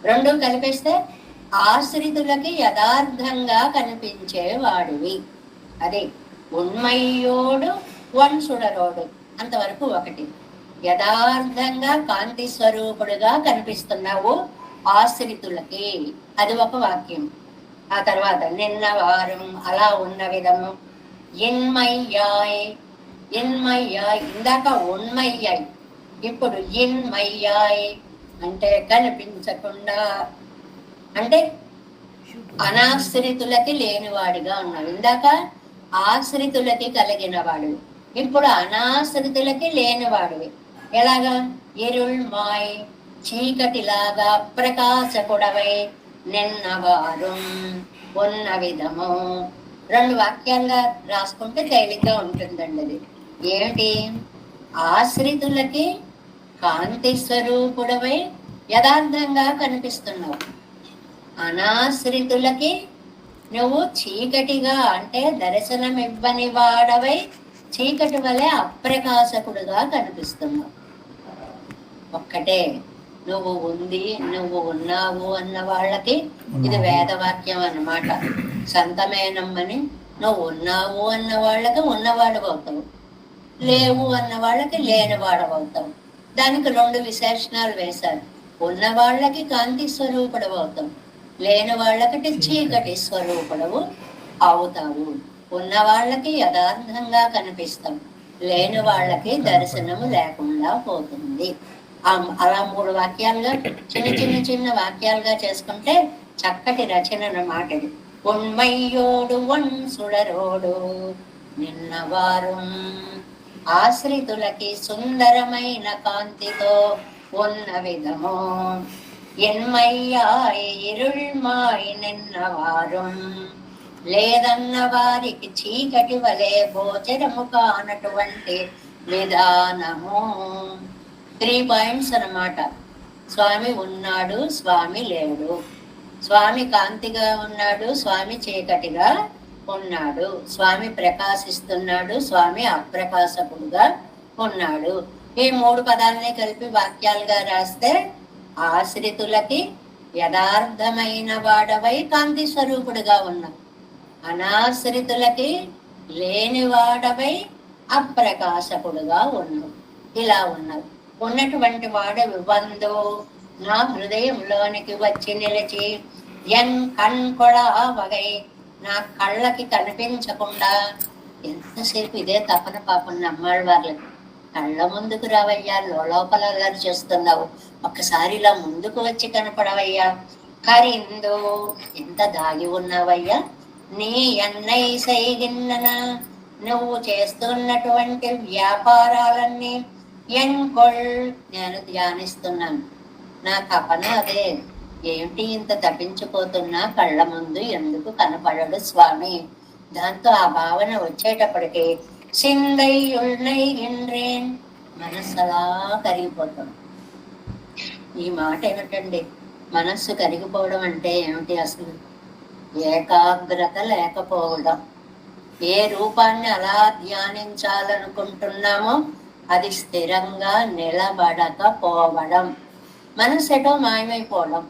రెండు కలిపిస్తే ఆశ్రితులకి యథార్థంగా కనిపించేవాడివి. అది ఉన్మయ్యోడు వన్సుడరోడు అంతవరకు ఒకటి. యథార్థంగా కాంతి స్వరూపుడుగా కనిపిస్తున్నావు ఆశ్రితులకి, అది ఒక వాక్యం. ఆ తర్వాత నిన్న వారం అలా ఉన్న విధము ఇన్మయ్యాయ్. ఇన్మయ్యాయ్ ఇందాక ఉన్మయ్యాయ్, ఇప్పుడు ఇన్మయ్యాయ్ అంటే కనిపించకుండా, అంటే అనాశ్రితులకి లేనివాడిగా ఉన్నావు. ఇందాక ఆశ్రితులకి కలిగిన వాడు, ఇప్పుడు అనాశ్రితులకి లేనివాడివి. ఎలాగా? ఇరుళ్మాయ్ చీకటిలాగా ప్రకాశకుడవై నిన్నవారు ఉన్న విధము. రెండు వాక్యాలుగా రాసుకుంటే తేలిగ్గా ఉంటుందండి. అది ఏమిటి? ఆశ్రితులకి కాంతి స్వరూపుడవై యథార్థంగా కనిపిస్తున్నావు, అనాశ్రితులకి నువ్వు చీకటిగా అంటే దర్శనం ఇవ్వని వాడవై చీకటి వలె అప్రకాశకుడుగా కనిపిస్తున్నావు. ఒక్కటే నువ్వు ఉంది, నువ్వు ఉన్నావు అన్న వాళ్ళకి ఇది వేదవాక్యం అన్నమాట. సంతమేనమ్మని నువ్వు ఉన్నావు అన్న వాళ్ళకి ఉన్నవాడు అవుతావు, లేవు అన్న వాళ్ళకి లేనివాడు అవుతావు. దానికి రెండు విశేషణాలు వేశారు. ఉన్న వాళ్ళకి కాంతి స్వరూపుడు అవుతావు, లేని వాళ్ళకి చీకటి స్వరూపుడవు అవుతావు. ఉన్న వాళ్ళకి యథార్థంగా కనిపిస్తాం, లేని వాళ్ళకి దర్శనము లేకుండా పోతుంది. అలా మూడు వాక్యాలుగా చిన్న చిన్న చిన్న వాక్యాలుగా చేసుకుంటే చక్కటి రచన అన్నమాట. ఇది ఉన్మయ్యోడు వన్సుడరోడు నిన్నవారు ఆశ్రితులకి సుందరమైన కాంతితో ఉన్న విధము ఎన్మయ్యాయి ఇరుళ్మాయి నిన్నవారు లేదన్న వారికి చీకటి వలె గోచరము కానటువంటి విధానము. 3 పాయింట్స్ అన్నమాట. స్వామి ఉన్నాడు, స్వామి లేడు. స్వామి కాంతిగా ఉన్నాడు, స్వామి చీకటిగా ఉన్నాడు. స్వామి ప్రకాశిస్తున్నాడు, స్వామి అప్రకాశకుడుగా ఉన్నాడు. ఈ 3 పదాలని కలిపి వాక్యాలుగా రాస్తే ఆశ్రితులకి యథార్థమైన వాడవై కాంతి స్వరూపుడుగా ఉన్నావు, అనాశ్రితులకి లేని వాడవై అప్రకాశకుడుగా ఉన్నావు. ఇలా ఉన్నావు. ఉన్నటువంటి వాడవి వందో నా హృదయంలోనికి వచ్చి నిలిచి ఎన్ కణ్కొడా వగై నా కళ్ళకి కనిపించకుండా. ఎంతసేపు ఇదే తపన పాపం నమ్మాడు వాళ్ళకి. కళ్ళ ముందుకు రావయ్యా, లోపల అల్లరి చేస్తున్నావు, ఒక్కసారి ఇలా ముందుకు వచ్చి కనపడవయ్యా. కరిందో ఎంత దాగి ఉన్నావయ్యా, నీ అన్నై సైగిన్నన నువ్వు చేస్తున్నటువంటి వ్యాపారాలన్నీ ఎన్కొల్ నేను ధ్యానిస్తున్నాను. నా తపన అదే. ఏమిటి ఇంత తప్పించిపోతున్నా, కళ్ళ ముందు ఎందుకు కనపడడు స్వామి? దాంతో ఆ భావన వచ్చేటప్పటికి సిందై ఉల్నై ఇంద్రేన్ మనస్సులా కరిగిపోతాం. ఈ మాట ఏమిటండి? మనస్సు కరిగిపోవడం అంటే ఏమిటి? అసలు ఏకాగ్రత లేకపోవడం. ఏ రూపాన్ని అలా ధ్యానించాలనుకుంటున్నామో అది స్థిరంగా నిలబడకపోవడం, మనస్సు ఎటో మాయమైపోవడం.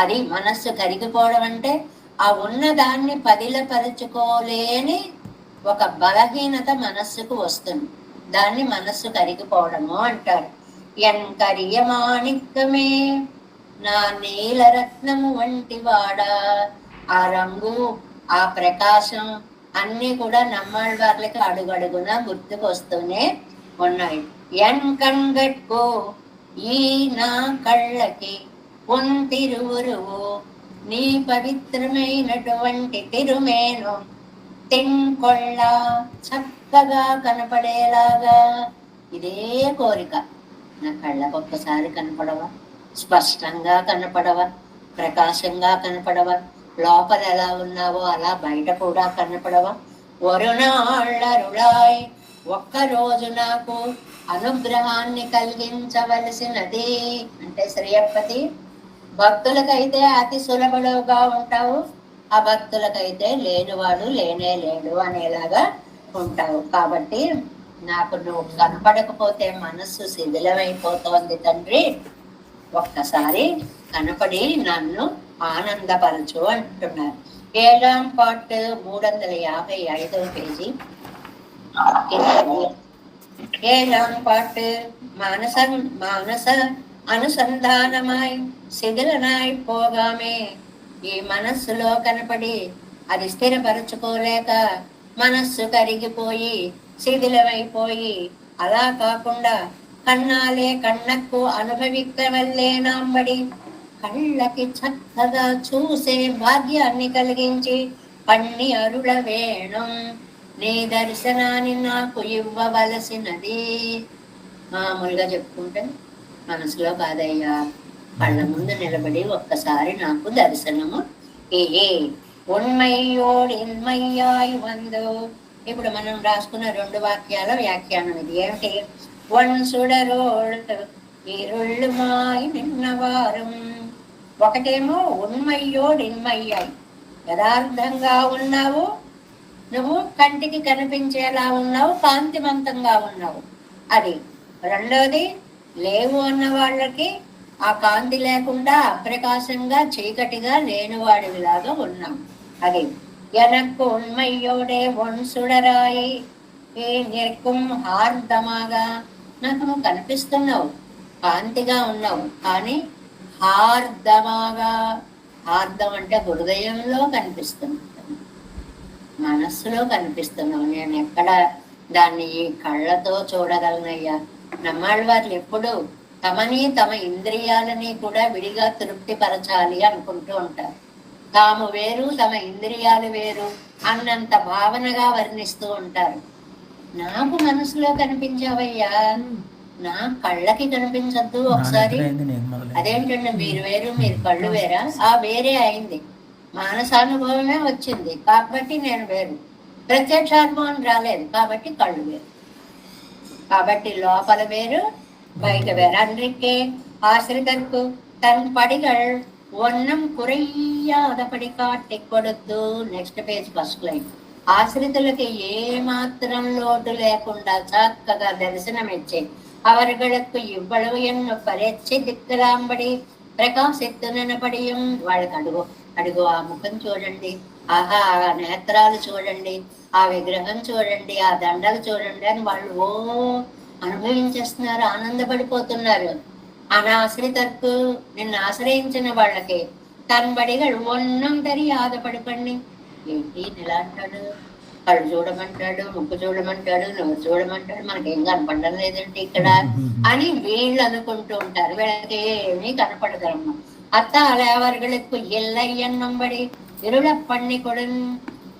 అది మనస్సు కరిగిపోవడం అంటే ఆ ఉన్నదాన్ని పదిలపరుచుకోలేని ఒక బలహీనత మనస్సుకు వస్తుంది. దాన్ని మనస్సు కరిగిపోవడము అంటారు. ఎంకరియమాణిక్యమే నా నీలరత్నము వంటి వాడా. ఆ రంగు, ఆ ప్రకాశం అన్ని కూడా నమ్మాళ్ళ వాళ్ళకి అడుగడుగునా గుర్తుకు వస్తూనే ఉన్నాయి. ఎన్ కణ్గట్కో ఈ నా కళ్ళకి తిరువురువు నీ పవిత్రమైనటువంటి తిరుమేను తెంకొళ్ళ చక్కగా కనపడేలాగా. ఇదే కోరిక. నా కళ్ళకు ఒక్కసారి కనపడవా, స్పష్టంగా కనపడవా, ప్రకాశంగా కనపడవా, లోపల ఎలా ఉన్నావో అలా బయట కూడా కనపడవా. వరుణాళ్ళరుడాయ్ ఒక్కరోజు నాకు అనుగ్రహాన్ని కలిగించవలసినది అంటే శ్రీయప్పతి. భక్తులకైతే అతి సులభుడుగా ఉంటావు, ఆ భక్తులకైతే లేనివాడు లేనే లేడు అనేలాగా ఉంటావు. కాబట్టి నాకు నువ్వు కనపడకపోతే మనస్సు శిథిలమైపోతోంది తండ్రి, ఒక్కసారి కనపడి నన్ను ఆనందపరచు అంటున్నారు. 7వ పార్ట్ 355వ పేజీ. 7వ పార్ట్ మానస అనుసంధానమాయ్ శిథిలనాయ్ పోగామే. ఈ మనస్సులో కనపడి అది స్థిరపరచుకోలేక మనస్సు కరిగిపోయి శిథిలమైపోయి, అలా కాకుండా కన్నాలే కన్నకు అనుభవిక్కవల్లేనాంబడి కళ్ళకి చక్కగా చూసే భాగ్యాన్ని కలిగించి పన్ని అరుళ వేణం నీ దర్శనాన్ని నాకు ఇవ్వవలసినది. మామూలుగా చెప్పుకుంటే మనసులో కాదయ్యా, కళ్ళ ముందు నిలబడి ఒక్కసారి నాకు దర్శనము ఏ ఉన్మయ్యోడు ఇన్మయ్యాయి వందో. ఇప్పుడు మనం రాసుకున్న 2 వాక్యాల వ్యాఖ్యానం ఇది. ఏమిటి? వన్ సుడరోడు ఇరుళ్ళు మాయి నిన్నవారం. ఒకటేమో ఉన్మయ్యోడు ఇన్మయ్యాయి, యథార్థంగా ఉన్నావు నువ్వు, కంటికి కనిపించేలా ఉన్నావు, కాంతివంతంగా ఉన్నావు అది. రెండోది, లేవు అన్న వాళ్ళకి ఆ కాంతి లేకుండా అప్రకాశంగా చీకటిగా లేనివాడిలాగా ఉన్నాం అది. ఎనక్కు ఉన్మయ్యోడే వన్సుడరాయి ఏ నిర్కుం హార్దమాగా. నాకు నువ్వు కనిపిస్తున్నావు, కాంతిగా ఉన్నావు, కానీ హార్దమాగా. హార్దం అంటే హృదయంలో కనిపిస్తున్నావు, మనస్సులో కనిపిస్తున్నావు. నేను ఎక్కడ దాన్ని ఈ కళ్ళతో చూడగలనయ్యా? నమ్మాళ్ళ వారు ఎప్పుడు తమని తమ ఇంద్రియాలని కూడా విడిగా తృప్తిపరచాలి అనుకుంటూ ఉంటారు. తాము వేరు, తమ ఇంద్రియాలు వేరు అన్నంత భావనగా వర్ణిస్తూ ఉంటారు. నాకు మనసులో కనిపించావయ్యా, నా కళ్ళకి కనిపించద్దు ఒకసారి. అదేంటండి మీరు వేరు మీరు కళ్ళు వేరా? ఆ వేరే అయింది, మానసానుభవమే వచ్చింది కాబట్టి నేను వేరు, ప్రత్యక్షానుభవం రాలేదు కాబట్టి కళ్ళు వేరు. కాబట్టి లోపల వేరు బయట వేరు. అందుకే ஆசிரியருக்கு தன் படிகள் ஒன்னும் குறையாதபடி காட்டி கொடுத்து. Next page first line. ఆశ్రితులకి ఏ మాత్రం లోటు లేకుండా చక్కగా దర్శనమిచ్చే அவர்களுக்கு இவ்வளவு என்ன பரீட்சை திக்கலாம்படி ప్రకాశిత్తునపడియం. వాళ్ళకి అడుగు ఆ ముఖం చూడండి, ఆహా ఆ నేత్రాలు చూడండి, ఆ విగ్రహం చూడండి, ఆ దండలు చూడండి అని వాళ్ళు ఓ అనుభవించేస్తున్నారు, ఆనందపడిపోతున్నారు. అనాశ్రితకు నిన్ను ఆశ్రయించిన వాళ్ళకి తన్బడిగా ఒన్నం తెలియాదపడిపండి. ఏంటి ఇలా అంటాడు? కళ్ళు చూడమంటాడు, ముక్కు చూడమంటాడు, నోరు చూడమంటాడు, మనకేం కనపడడం లేదంటే ఇక్కడ అని వీళ్ళు అనుకుంటూ ఉంటారు. వీళ్ళకి ఏమీ కనపడదమ్మా. అత్తాల அவர்களுக்கு இல்லை என்னும்படி இருள பண்ணி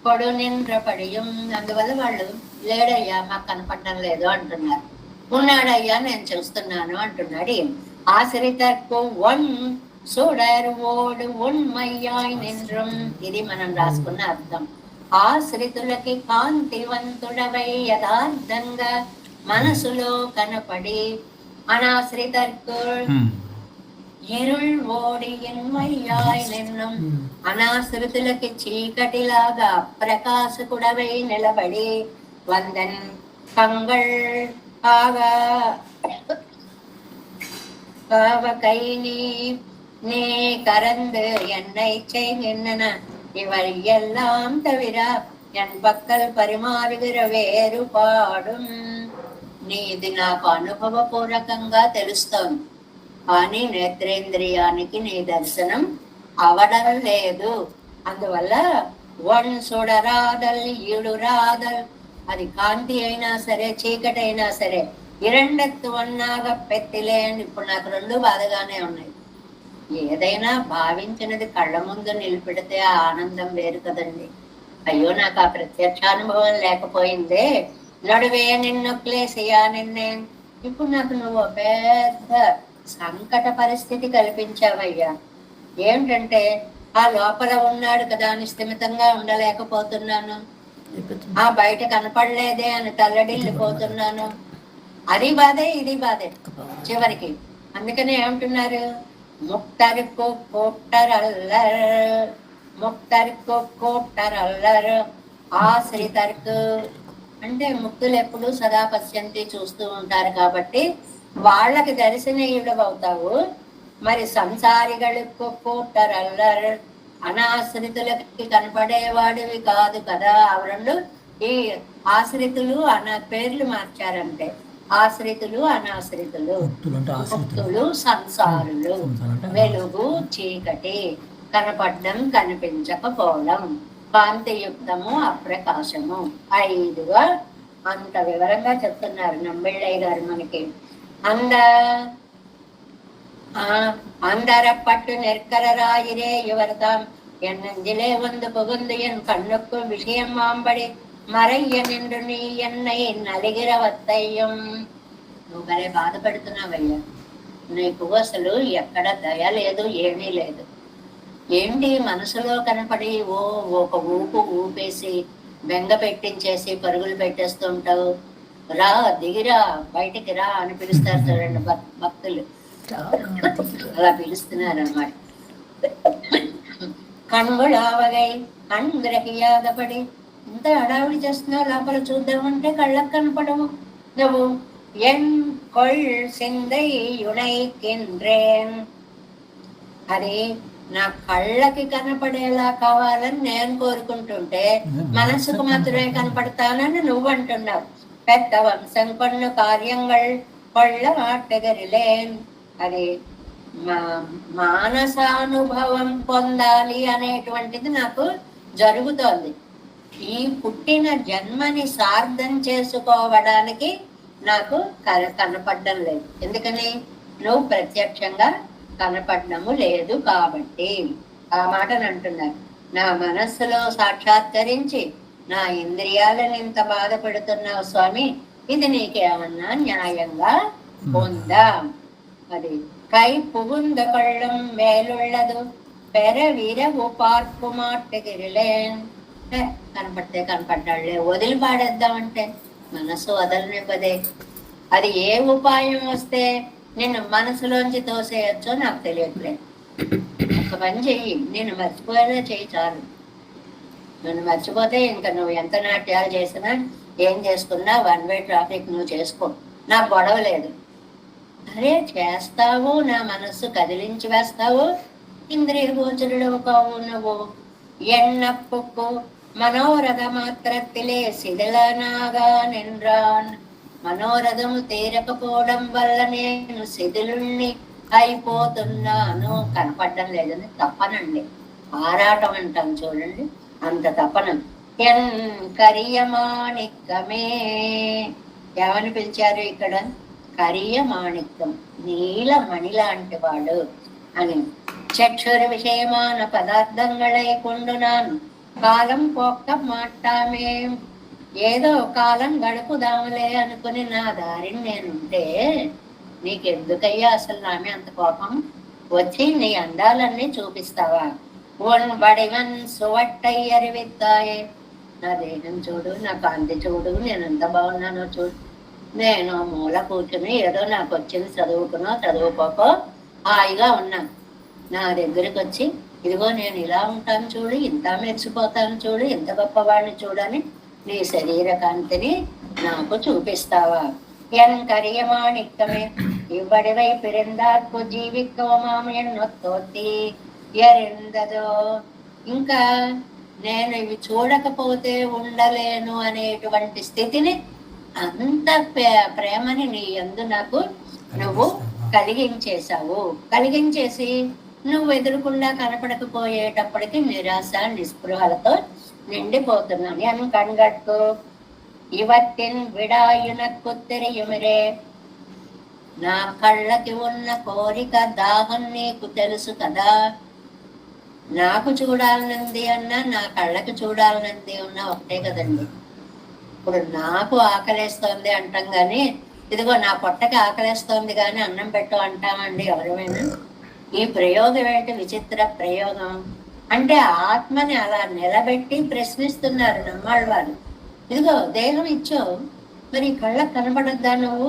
కొడు నింద్ర పడియం. అందువల్ల వాళ్ళు లేడయ్యా మాకు కనపడడం లేదు అంటున్నారు, ఉన్నాడయ్యా నేను చూస్తున్నాను అంటున్నాడు. ఆశ్రితకు ఒన్ సుడర్ ఓడు ఉన్మయ్యాయి నింద్రం. ఇది మనం రాసుకున్న అర్థం. ఆశ్రితులకి కాంతివంతుడవై యథార్థంగా మనసులో కనపడి, అనాశ్రితకు ఇరుள் ఓడి ఎన్మయ్యాయి నిన్నం. అనాశ్రితులకి చీకటిలాగా ప్రకాశకుడవై నిలబడి వందన్ కంగళ్ காவகைனி நீ கறந்து என்னை செய்கின்றன இவை எல்லாம் தவிர என் పక్కల్ పరిమారుగుర వేరుపాடும். నీది నాకు అనుభవపూర్వకంగా తెలుస్తోంది, కానీ నేత్రేంద్రియానికి నీ దర్శనం అవడం లేదు. అందువల్ల వన్ చూడరాదల్ ఈడురాదల్. అది కాంతి అయినా సరే చీకటి అయినా సరే ఇరెండెత్తు వన్నాగా పెత్తిలేని. ఇప్పుడు నాకు 2 బాధగానే ఉన్నాయి. ఏదైనా భావించినది కళ్ళ ముందు నిలబెడితే ఆ ఆనందం వేరు కదండి. అయ్యో నాకు ఆ ప్రత్యక్షానుభవం లేకపోయిందే, నడువే నిన్ను క్లేసియా నిన్నే. ఇప్పుడు నాకు నువ్వు పెద్ద సంకట పరిస్థితి కల్పించావయ్యా. ఏమిటంటే ఆ లోపల ఉన్నాడు కదా అని స్థిమితంగా ఉండలేకపోతున్నాను, ఆ బయట కనపడలేదే అని తల్లడిల్లిపోతున్నాను. అది బాధే ఇది బాధే చివరికి. అందుకనే ఏమంటున్నారు? ముక్తరుకు కోట్టరల్లర్, ముక్తరుకు కోట్టరల్లర్ ఆశ్రితరుకు అంటే ముక్తులు ఎప్పుడు సదా పశ్యంతి చూస్తూ ఉంటారు కాబట్టి వాళ్ళకి దర్శనీయుడవుతావు. మరి సంసారిகளுக்கு కూట్టరల్లర్ అనాశ్రితులకి కనపడేవాడివి కాదు కదా. రెండు ఈ ఆశ్రితులు పేర్లు మార్చారంటే ఆశ్రితులు అనాశ్రితులు, ముక్తులు సంసారులు, వెలుగు చీకటి, కనపడడం కనిపించకపోవడం, కాంతియుక్తము అప్రకాశము, 5గా అంత వివరంగా చెప్తున్నారు నంబిళ్ళయ్య గారు మనకి. அந்தரப்பட்டு நெற்கராயிரே இவர்தாம் என்னஞ்சிலே வந்து புகுந்து என் கண்ணுக்கு விஷயம் மாம்படி మరయ్య నిండు నీ ఎన్నై నలిగిర వత్తయ్యం. నువ్వు భలే బాధపడుతున్నావయ్యా, నీకు అసలు ఎక్కడ దయ లేదు, ఏమీ లేదు. ఏంటి మనసులో కనపడి ఒక ఊపు ఊపేసి బెంగ పెట్టించేసి పరుగులు పెట్టేస్తుంటావు. రా, దిగిరా, బయటికి రా అని పిలుస్తారు చూడండి భక్తులు, అలా పిలుస్తున్నారు అన్నమాట. కణ్గుళావగై కణ్గ్రహియాదపడి ఇంత హడావిడి చేస్తున్నావు, లోపల చూద్దామంటే కళ్ళకు కనపడవు. నువ్వు ఎన్ కొల్ సిందై యునైకిండ్రేన్, అది నా కళ్ళకి కనపడేలా కావాలని నేను కోరుకుంటుంటే మనసుకు మాత్రమే కనపడతానని నువ్వు అంటున్నావు. పెద్ద వంశం కొన్ని కార్యంగల్ కొళ్ళ మాటగరిలేన్, అది మానసానుభవం పొందాలి అనేటువంటిది నాకు జరుగుతోంది. ఈ పుట్టిన జన్మని సార్థం చేసుకోవడానికి నాకు కనపడడం లేదు. ఎందుకని? నువ్వు ప్రత్యక్షంగా కనపడము లేదు కాబట్టి. ఆ మాటను అంటున్నారు. నా మనస్సులో సాక్షాత్కరించి నా ఇంద్రియాలను ఇంత బాధపెడుతున్నావు స్వామి, ఇది నీకేమన్నా న్యాయంగా ఉందా? అది కై పుగుంద కొళ్ళం మేలుళ్ళదు పెర వీరవు పార్పు మాటగిరిలేన్, కనపడితే కనపడ్డాళ్లే వదిలి పాడేద్దామంటే మనసు వదలనివ్వదే. అది ఏ ఉపాయం వస్తే నిన్ను మనసులోంచి తోసేయచ్చో నాకు తెలియట్లేదు. ఒక పని చెయ్యి, నేను మర్చిపోయేలా చెయ్యి చాలు. నన్ను మర్చిపోతే ఇంకా నువ్వు ఎంత నాట్యాలు చేసినా ఏం చేసుకున్నా 1 వే ట్రాఫిక్ నువ్వు చేసుకో, నాకు గొడవ లేదు. అరే చేస్తావు, నా మనస్సు కదిలించి వేస్తావు, ఇంద్రియ గోచరుడు కావు నువ్వు. ఎన్నప్పుకు మనోరథ మాత్రத்திலே శిథిలనాగా నిన్రాన్, మనోరథము తీరకపోవడం వల్ల నేను శిథిలుణ్ణి అయిపోతున్నాను. కనపడడం లేదని తప్పనండి, ఆరాటం అంటాం చూడండి, అంత తప్పనం. ఎన్ కరియమాణిక్యమే, ఏమని పిలిచారు ఇక్కడ? కరియమాణిక్యం, నీలమణి లాంటి వాడు అని. చక్షుర విషయమాన పదార్థంగళై కొండు నాను కాలం పోక్క మాటామే, ఏదో కాలం గడుపుదాములే అనుకుని నా దారిని నేనుంటే నీకెందుకయ్యా అసలు నామే అంత కోపం వచ్చి నీ అందాలన్నీ చూపిస్తావా? ఒన్ బడివన్ సువట్టయ్యరివిత్తాయే, నా దేహం చూడు, నా కాంతి చూడు, నేను ఎంత బాగున్నానో చూడు. నేను మూల కూర్చుని ఏదో నాకు వచ్చింది చదువుకునో చదువుకోకో హాయిగా ఉన్నా. నా దగ్గరికి వచ్చి ఇదిగో నేను ఇలా ఉంటాను చూడు, ఇంత మెచ్చిపోతాను చూడు, ఇంత గొప్పవాడిని చూడని నీ శరీర కాంతిని నాకు చూపిస్తావా? ఎన్ కరియమాణిక్యమే ఇవ్వడివై పిరిందార్కు జీవికోమాం ఎన్నొత్తోతి ఎరిందదో. ఇంకా నేను ఇవి చూడకపోతే ఉండలేను అనేటువంటి స్థితిని, అంత ప్రేమని నీ యందు నాకు నువ్వు కలిగించేశావు. కలిగించేసి నువ్వు ఎదురుకుండా కనపడకపోయేటప్పటికి నిరాశ నిస్పృహలతో నిండిపోతున్నాను. అని కణగట్టు ఇవత్తిన్ విడాయునకు తెరియుమిరే, నా కళ్ళకి ఉన్న కోరిక దాహం నీకు తెలుసు కదా. నాకు చూడాలనుంది అన్నా నా కళ్ళకి చూడాలనుంది ఉన్నా ఒకటే కదండి. ఇప్పుడు నాకు ఆకలేస్తోంది అంటాం కానీ, ఇదిగో నా పొట్టకి ఆకలేస్తోంది కానీ అన్నం పెట్టు అంటామండి ఎవరైనా? ఈ ప్రయోగం ఏంటి? విచిత్ర ప్రయోగం. అంటే ఆత్మని అలా నిలబెట్టి ప్రశ్నిస్తున్నారు నమ్మాళ్ళ వారు. ఇదిగో దేహం ఇచ్చావు, మరి కళ్ళకు కనబడద్దా నువ్వు?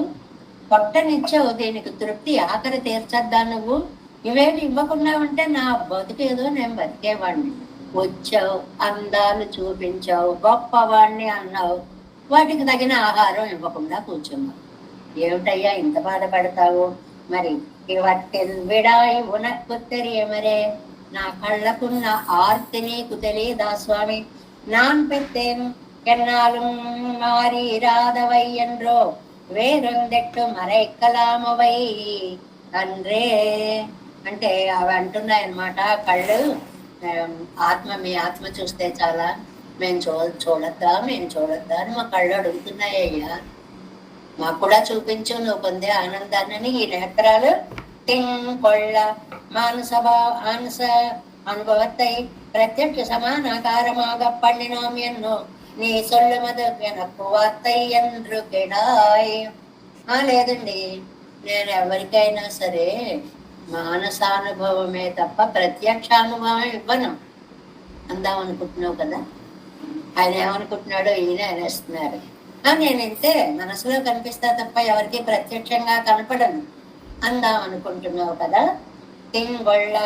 పొట్టనిచ్చావు, దీనికి తృప్తి ఆకలి తీర్చద్దా నువ్వు? ఇవేమి ఇవ్వకుండా ఉంటే నా బతుకేదో నేను బతికేవాడిని. వచ్చావు, అందాలు చూపించావు, గొప్పవాడిని అన్నావు, వాటికి తగిన ఆహారం ఇవ్వకుండా కూర్చున్నాం. ఏమిటయ్యా ఇంత బాధపడతావు? మరి విడాయి ఉనక్కు తెరియమరే, నా కళ్ళకున్న ఆర్తి నీకు తెలియదా స్వామి? நான் பெத்தேன் என்னாலும் மாறீராதவை என்றோ వేరొందెట్టు మరైక్కలామవై అన్రే. అంటే అవి అంటున్నాయన్నమాట, కళ్ళు మీ ఆత్మ చూస్తే చాలా, మేము చూడొద్దా అని మా కళ్ళు అడుగుతున్నాయ్యా, మాకు కూడా చూపించు నువ్వు పొందే ఆనందాన్ని. ఈ నేత్రాలు కొళ్ళ మానస అనుభవத்தை ప్రత్యక్ష సమానాకారமாக பண்ணினோம் என்னோ நீ சொல்லுமது எனக்கு వార్తై என்று కెడాయ్. లేదండి, నేను ఎవరికైనా సరే మానసానుభవమే తప్ప ప్రత్యక్షానుభవం ఇవ్వను అందాం అనుకుంటున్నావు కదా. ఆయన ఏమనుకుంటున్నాడో ఈయన అనేస్తున్నారు. నేను ఇంతే, మనసులో కనిపిస్తా తప్ప ఎవరికి ప్రత్యక్షంగా కనపడను అందాం అనుకుంటున్నావు కదా. తింగొళ్ళ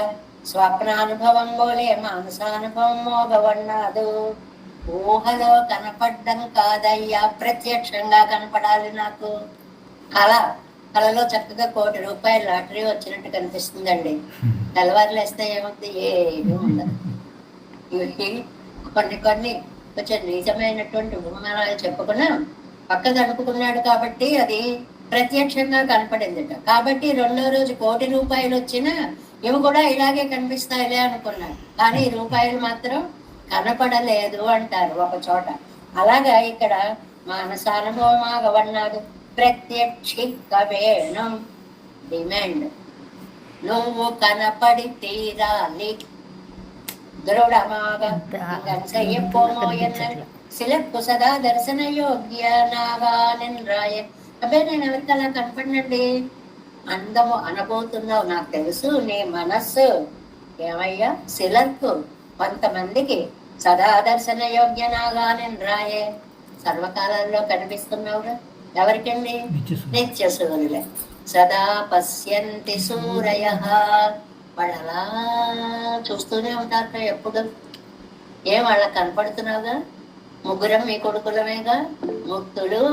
స్వప్నానుభవం పోలే మానసానుభవం మోగవన్నాదు. ఊహలో కనపడ్డం కాదయ్యా, ప్రత్యక్షంగా కనపడాలి నాకు. కళలో చక్కగా ₹1,00,00,000 లాటరీ వచ్చినట్టు కనిపిస్తుందండి. తెల్లవారులు వేస్తే ఏముంది, ఏమీ ఉండదు. కొన్ని కొంచెం నిజమైనటువంటి ఉపమానాలు చెప్పుకున్నా పక్కకు అనుకున్నాడు కాబట్టి అది ప్రత్యక్షంగా కనపడిందిట. కాబట్టి రెండో రోజు ₹1,00,00,000 వచ్చినా ఇవి కూడా ఇలాగే కనిపిస్తాయిలే అనుకున్నాడు, కానీ రూపాయలు మాత్రం కనపడలేదు అంటారు ఒక చోట. అలాగా ఇక్కడ మానసానుభవమాగవన్నాడు. ప్రత్యక్షిక వేణం డిమాండ్, నువ్వు కనపడి తీరాలి. దృఢమాగా செய்யப்போமோ என்ன சிலப்பு సదా దర్శన యోగ్య నాగానిన్రాయ. అబ్బే నేను ఎవరికి అలా కనపడినండి, అందము అనబోతున్నావు నాకు తెలుసు, నీ మనస్సు ఏమయ్యా శిలకు కొంతమందికి సదా దర్శన యోగ్య నాగానిన్రాయే, సర్వకాలంలో కనిపిస్తున్నావుగా. ఎవరికండి? నిత్య సూర్యులే. సదా పశ్యంతి సూరయ, వాళ్ళు అలా చూస్తూనే ఉంటారు ఎప్పుడు. వాళ్ళకి కనపడుతున్నావుగా, ముగ్గురం మీ కొడుకులమేగా, ముక్తుడు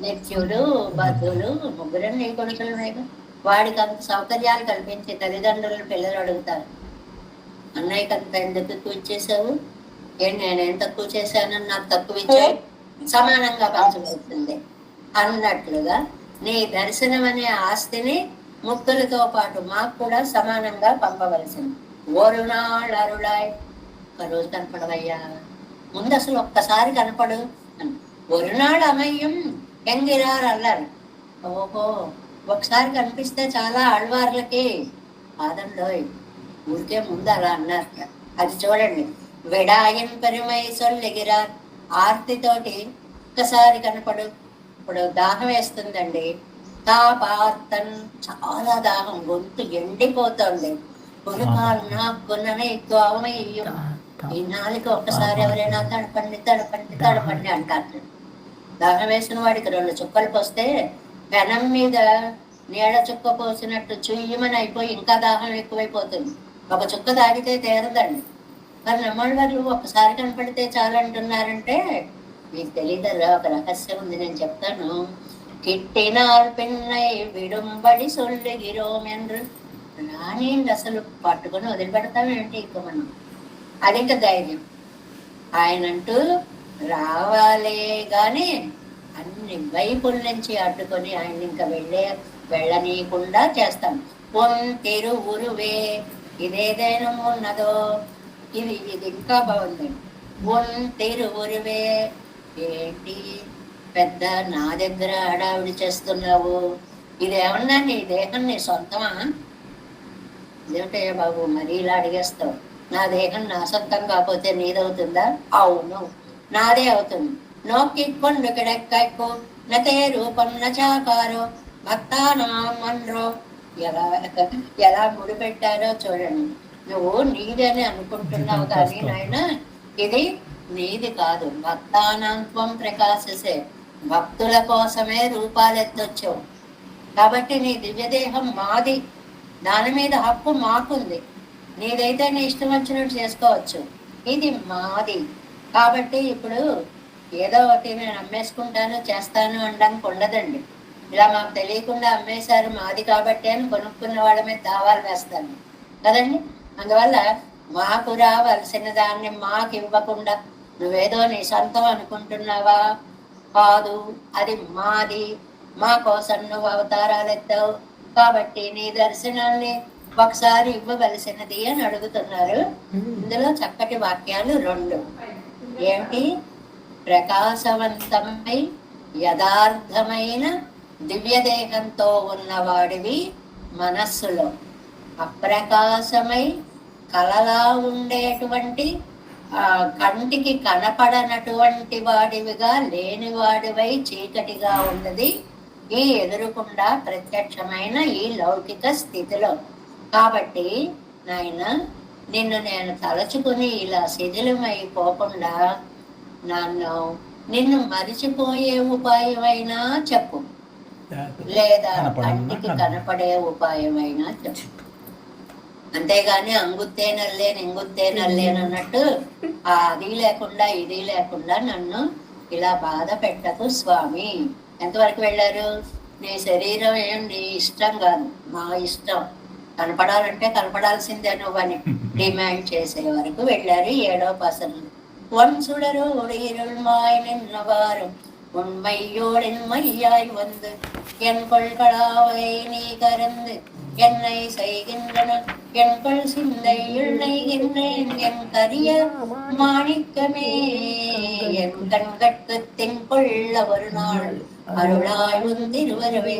నిత్యుడు బద్ధుడు ముగ్గురం నీ కొడుకులమేగా. వాడికి అంత సౌకర్యాలు కల్పించే తల్లిదండ్రులను పిల్లలు అడుగుతారు, అన్నయ్యకి అంత ఎందుకు తక్కువ ఇచ్చేసావు, నేనేం తక్కువ చేశానని నాకు తక్కువ ఇచ్చావు, సమానంగా పంచబడుతుంది అన్నట్లుగా నీ దర్శనం అనే ఆస్తిని ముక్తులతో పాటు మాకు కూడా సమానంగా పంపవలసింది. ఓరునాళ్ళు అరుళాయ్, ఒక రోజు కనపడవయ్యా, ముందు అసలు ఒక్కసారి కనపడు అని. ఒరునాడు అమయ్యం ఎంగిరారు అల్లారు. ఓహో, ఒకసారి కనిపిస్తే చాలా ఆళ్వార్లకి ఆదంలో ఊరికే ముందు అలా అన్నారు. అది చూడండి, విడాయన్ పెరుమై సొల్లిగిరార్, ఆర్తితోటి ఒక్కసారి కనపడు. ఇప్పుడు దాహం వేస్తుందండి, తాపార్తన్, చాలా దాహం, గొంతు ఎండిపోతుంది. ఈ నాలుగు ఒక్కసారి ఎవరైనా తడపండి తడపండి తడపండి అంటారు. దాహం వేసిన వాడికి 2 చుక్కలు పోస్తే పెనం మీద నీడ చుక్క పోసినట్టు చుయ్యమని అయిపోయి ఇంకా దాహం ఎక్కువైపోతుంది. ఒక చుక్క తాగితే తీరదండి. మరి నమ్మడి వాళ్ళు ఒక్కసారి కనపడితే చాలు అంటున్నారంటే మీకు తెలియదరా, ఒక రహస్యం ఉంది, నేను చెప్తాను. కిట్టినాల్ పిన్నై విడుంబడి సొల్లుగిరోం என்று, రాని అసలు పట్టుకొని వదిలిపెడతామేంటి ఇక మనం, అది ఇంకా ధైర్యం. ఆయనంటూ రావాలే గాని అన్ని వైపుల నుంచి అడ్డుకొని ఆయన ఇంకా వెళ్ళనీయకుండా చేస్తాం. పొంతిరు ఉరువే, ఇదేదైనా ఉన్నదో ఇది ఇంకా బాగుందండి. పొంతిరు ఉరువే, ఏంటి పెద్ద నా దగ్గర హడావిడి చేస్తున్నావు, ఇదేమన్నా నీ దేహం నీ సొంతమా? ఇదేమిటయ్యా బాబు మరీ ఇలా అడిగేస్తావు, నా దేహం నా సొంతం కాకపోతే నీదవుతుందా? అవును, నాదే అవుతుంది. నోక్కిక్కొండు కిడెక్కో నతే రూపం నచాకారో భక్తానామన్రో, ఎలా ముడిపెట్టారో చూడండి. నువ్వు నీదని అనుకుంటున్నావు కానీ నాయన ఇది నీది కాదు. భక్తానాత్వం ప్రకాశసే, భక్తుల కోసమే రూపాలు ఎత్తొచ్చావు. కాబట్టి నీ దివ్యదేహం మాది, దాని మీద హక్కు మాకుంది. నీదైతే నీ ఇష్టం వచ్చినట్టు చేసుకోవచ్చు, ఇది మాది. కాబట్టి ఇప్పుడు ఏదో ఒకటి నేను అమ్మేసుకుంటాను చేస్తాను అనడానికి ఉండదండి. ఇలా మాకు తెలియకుండా అమ్మేశారు మాది కాబట్టి అని కొనుక్కున్న వాళ్ళ మీద దావాలు వేస్తాను కదండి. అందువల్ల మాకు రావాల్సిన దాన్ని మాకు ఇవ్వకుండా నువ్వేదో నీ సొంతం అనుకుంటున్నావా? కాదు, అది మాది. మా కోసం నువ్వు అవతారాలు ఎత్తావు కాబట్టి నీ దర్శనాన్ని ఒకసారి ఇవ్వవలసినది అని అడుగుతున్నారు. ఇందులో చక్కటి వాక్యాలు రెండు. ఏంటి? ప్రకాశవంతమై యథార్థమైన దివ్యదేహంతో ఉన్నవాడివి మనస్సులో, అప్రకాశమై కలలా ఉండేటువంటి కంటికి కనపడనటువంటి వాడివిగా లేనివాడివై చీకటిగా ఉన్నది ఈ ఎదురుకుండా ప్రత్యక్షమైన ఈ లౌకిక స్థితిలో. కాబట్టి నాయన నిన్ను నేను తలచుకుని ఇలా శిథిలమైపోకుండా నిన్ను మరిచిపోయే ఉపాయమైనా చెప్పు, లేదా కంటికి కనపడే ఉపాయమైనా చెప్పు. అంతేగాని అంగుత్తే నల్లేను ఇంగుత్తే నల్లేను అన్నట్టు అది లేకుండా ఇది లేకుండా నన్ను ఇలా బాధ పెట్టకు స్వామి. ఎంతవరకు వెళ్ళారు? నీ శరీరం ఏం నీ ఇష్టం కాదు, మా ఇష్టం. కనపడాలంటే కనపడాల్సిందే నువ్వని డిమాండ్ చేసే వరకు వెళ్ళారు. 7వ పసలు ஒன்சுடரோடு இருள்மாய் நின்றவாறும் உண்மையோடின் மையாய் வந்து என் கொள்களாவை நீ கறந்து என்னை செய்கின்றன என் கொள் சிந்தை இழைகின்றேன் என் கரிய மாணிக்கமே என் கண்கட்கு தென்கொள்ள ஒரு நாள் அருளாய் திருவருவே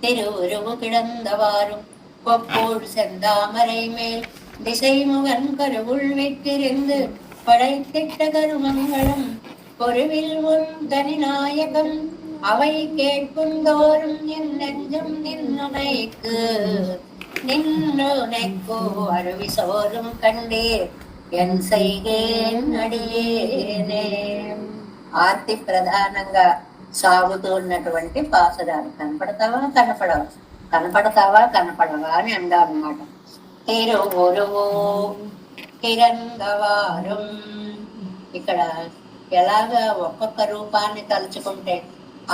திருவுருவு கிடந்தவாறும் கொப்போடு செந்தாமரை மேல் திசைமுகன் கருவுள் விட்டிருந்து படைத்திட்ட கருமங்களும் பொருவில் உன் தனிநாயகம் அவை கேட்குந்தோறும் என் நெஞ்சம் நின்னுனைக்கு நின்னுனைக்கோ அருவி சோறும் கண்டீர் என் செய்கேன் అడియేనే. ఆర్తి ప్రధానంగా సాగుతూ ఉన్నటువంటి పాసరాలు. కనపడతావా కనపడవా, కనపడతావా కనపడవా అని అందా అన్నమాట. తిరువురువు కిరంగవారం. ఇక్కడ ఎలాగా ఒక్కొక్క రూపాన్ని తలుచుకుంటే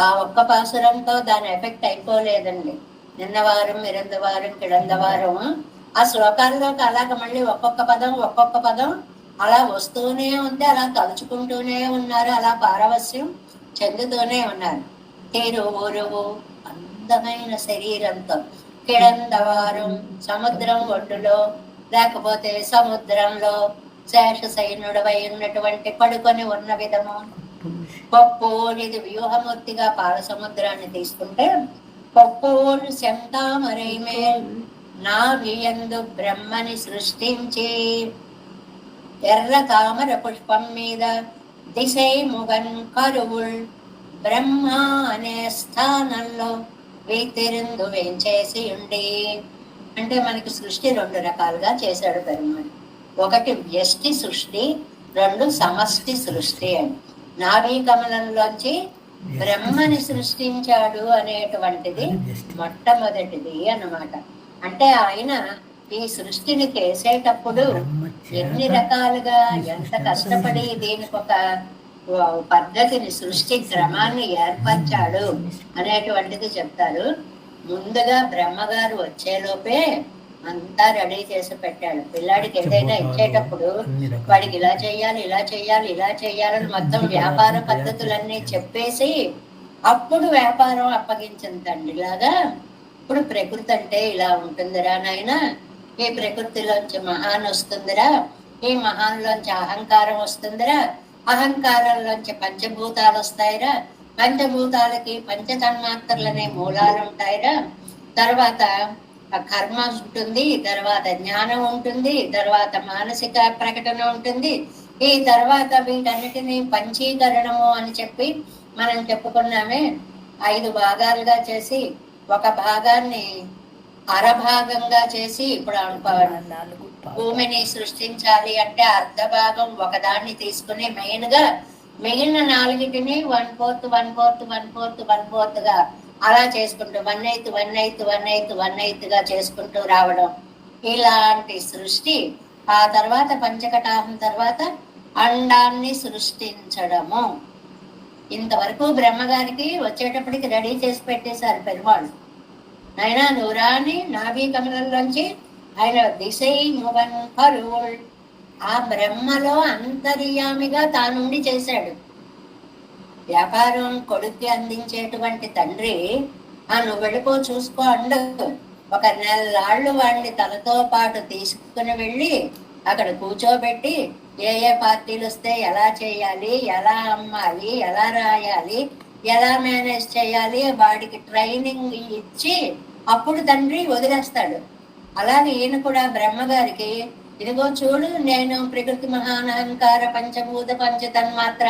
ఆ ఒక్క పాసురంతో దాని ఎఫెక్ట్ అయిపోలేదండి. నిన్నవారం ఇరందవారం కిడందవారం ఆ శ్లోకాల్లోకి అలాగ మళ్ళీ ఒక్కొక్క పదం అలా వస్తూనే ఉంది. అలా తలుచుకుంటూనే ఉన్నారు, అలా పారవస్యం చెందుతూనే ఉన్నారు. తిరువురువు అందమైన శరీరంతో, కిడందవారం సముద్రం ఒడ్డులో లేకపోతే సముద్రంలో శేషశయనుడవై ఉన్నటువంటి పడుకొని ఉన్న విధము. పొప్పోలు, ఇది వ్యూహమూర్తిగా పాల సముద్రాన్ని తీసుకుంటే పొప్పోలు శంతామరై మేల్ నాభియందు బ్రహ్మని సృష్టించి ఎర్ర తామర పుష్పం మీద దిశై ముగన్ కరువుల్ బ్రహ్మ అనే స్థానంలో వీతిరిందు వేంచేసి ఉండి. అంటే మనకి సృష్టి 2 రకాలుగా చేశాడు పెరుమాడు. ఒకటి వ్యష్టి సృష్టి, 2 సమష్టి సృష్టి అని. నాభీ కమలంలోంచి బ్రహ్మని సృష్టించాడు అనేటువంటిది మొట్టమొదటిది అన్నమాట. అంటే ఆయన ఈ సృష్టిని చేసేటప్పుడు ఎన్ని రకాలుగా ఎంత కష్టపడి దీనికి ఒక పద్ధతిని, సృష్టి క్రమాన్ని ఏర్పరిచాడు అనేటువంటిది చెప్తారు. ముందుగా బ్రహ్మగారు వచ్చేలోపే అంతా రెడీ చేసి పెట్టాడు. పిల్లాడికి ఏదైనా ఇచ్చేటప్పుడు వాడికి ఇలా చెయ్యాలి ఇలా చెయ్యాలి ఇలా చెయ్యాలని మొత్తం వ్యాపార పద్ధతులన్నీ చెప్పేసి అప్పుడు వ్యాపారం అప్పగించిందండి. ఇలాగా ఇప్పుడు ప్రకృతి అంటే ఇలా ఉంటుందిరా నాయన, ఈ ప్రకృతిలోంచి మహాన్ వస్తుందిరా, ఈ మహాన్లోంచి అహంకారం వస్తుందిరా, అహంకారంలోంచి పంచభూతాలు వస్తాయిరా, పంచభూతాలకి పంచతన్మాత్రలనే మూలాలు ఉంటాయిరా, తర్వాత కర్మ ఉంటుంది, తర్వాత జ్ఞానం ఉంటుంది, తర్వాత మానసిక ప్రకటన ఉంటుంది, ఈ తర్వాత వీటన్నిటినీ పంచీకరణము అని చెప్పి మనం చెప్పుకున్నామే. 5 భాగాలుగా చేసి ఒక భాగాన్ని అరభాగంగా చేసి ఇప్పుడు భూమిని సృష్టించాలి అంటే అర్ధ భాగం ఒకదాన్ని తీసుకుని మెయిన్ గా మిగిలిన 4టిని 1/4 గా అలా చేసుకుంటూ 1/8 గా చేసుకుంటూ రావడం. ఇలాంటి సృష్టి. ఆ తర్వాత పంచకటాహం తర్వాత అండాన్ని సృష్టించడము. ఇంతవరకు బ్రహ్మగారికి వచ్చేటప్పటికి రెడీ చేసి పెట్టేశారు పెరుమాళ్ళు. నాయన నువ్వు రాని నాభి కమలంలోంచి ఆయన దిశై ముగన్ కరువుల్, ఆ బ్రహ్మలో అంతర్యామిగా తానుండి చేశాడు. వ్యాపారం కొడుక్కి అందించేటువంటి తండ్రి నువ్వు వెళ్ళిపో చూసుకో అండవు. ఒక నెలలాళ్ళు వాడిని తనతో పాటు తీసుకుని వెళ్ళి అక్కడ కూర్చోబెట్టి ఏ ఏ పార్టీలు వస్తే ఎలా చేయాలి, ఎలా అమ్మాలి, ఎలా రాయాలి, ఎలా మేనేజ్ చేయాలి, వాడికి ట్రైనింగ్ ఇచ్చి అప్పుడు తండ్రి వదిలేస్తాడు. అలాగే ఈయన కూడా బ్రహ్మగారికి ఇదిగో చూడు, నేను ప్రకృతి మహానహంకార పంచభూత పంచతన్మాత్ర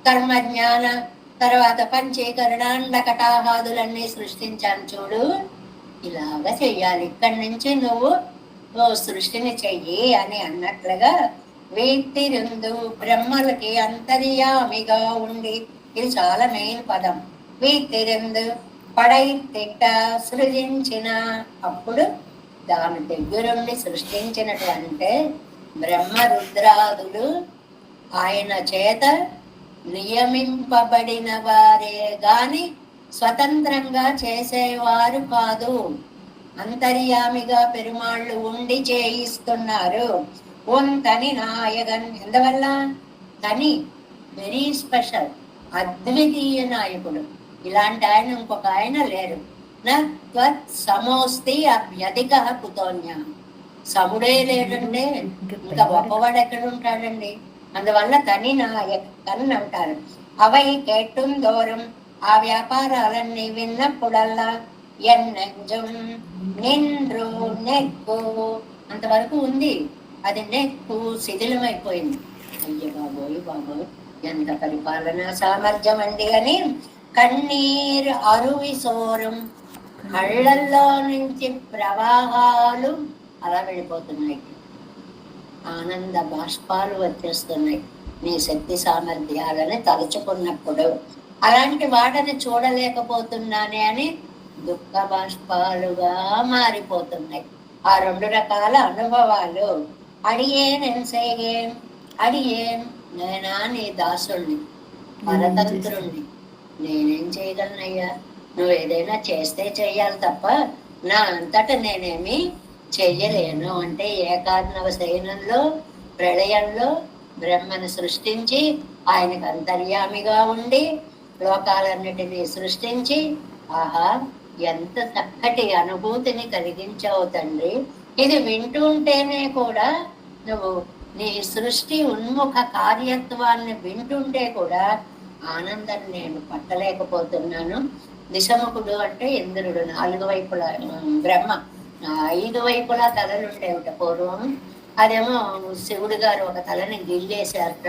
కర్మ జ్ఞాన తర్వాత పంచీకరణాండ కటాహాదులన్నీ సృష్టించాను చూడు, ఇలాగా చెయ్యాలి, ఇక్కడి నుంచి నువ్వు సృష్టిని చెయ్యి అని అన్నట్లుగా వీటిరుందు బ్రహ్మలకి అంతర్యామిగా ఉండి, ఇది చాలా మెయిన్ పదం. వీటిరుందు పడై తిట్ట సృజించిన, అప్పుడు దాని దగ్గరుండి సృష్టించినటువంటి బ్రహ్మ రుద్రాదులు ఆయన చేత నియమింపబడిన వారే గాని స్వతంత్రంగా చేసేవారు కాదు. అంతర్యామిగా పెరుమాళ్ళు ఉండి చేయిస్తున్నారు. తని నాయకన్, ఎందువల్ల తని వెరీ స్పెషల్, అద్వితీయ నాయకుడు. ఇలాంటి ఆయన ఇంకొక ఆయన లేరు. సమోస్తి అభ్యధిక కుతోన్య, సముడే లేడంటే ఇంకా గొప్పవాడు ఎక్కడ ఉంటాడండి. అందువల్ల తని నాయకన్ అంటారు. అవై కేట్టుం దూరం, ఆ వ్యాపారాలన్నీ విన్నప్పుడల్లా ఎన్నెంజం నిండ్రు నెక్కు అంతవరకు ఉంది, అది నెక్కు శిథిలమైపోయింది. అయ్య బాబోయ్ బాబోయ్ ఎంత పరిపాలనా సామర్థ్యం అండి అని కన్నీరు అరువి సోరం, కళ్ళల్లో నుంచి ప్రవాహాలు అలా వెళ్ళిపోతున్నాయి, ఆనంద బాష్పాలు వచ్చేస్తున్నాయి నీ శక్తి సామర్థ్యాలని తలుచుకున్నప్పుడు. అలాంటి వాటిని చూడలేకపోతున్నానే అని దుఃఖ బాష్పాలుగా మారిపోతున్నాయి ఆ రెండు రకాల అనుభవాలు. అడియేన్ నేనా నీ దాసుణ్ణి, పరతంత్రుణ్ణి, నేనేం చేయగలనయ్యా, నువ్వు ఏదైనా చేస్తే చెయ్యాలి తప్ప నా అంతట నేనేమి చెయ్యలేను అంటే ఏకార్ణవ శయనంలో ప్రళయంలో బ్రహ్మను సృష్టించి ఆయనకు అంతర్యామిగా ఉండి లోకాలన్నిటినీ సృష్టించి ఆహా ఎంత చక్కటి అనుభూతిని కలిగించావు తండ్రి. ఇది వింటుంటేనే కూడా నువ్వు నీ సృష్టి ఉన్ముఖ కార్యత్వాన్ని వింటుంటే కూడా ఆనందం నేను పట్టలేకపోతున్నాను. దిశముఖుడు అంటే ఇంద్రుడు, 4 వైపులా బ్రహ్మ 5 వైపులా తలలుండేవిట పూర్వం. అదేమో శివుడు గారు ఒక తలని గిల్లేశారట,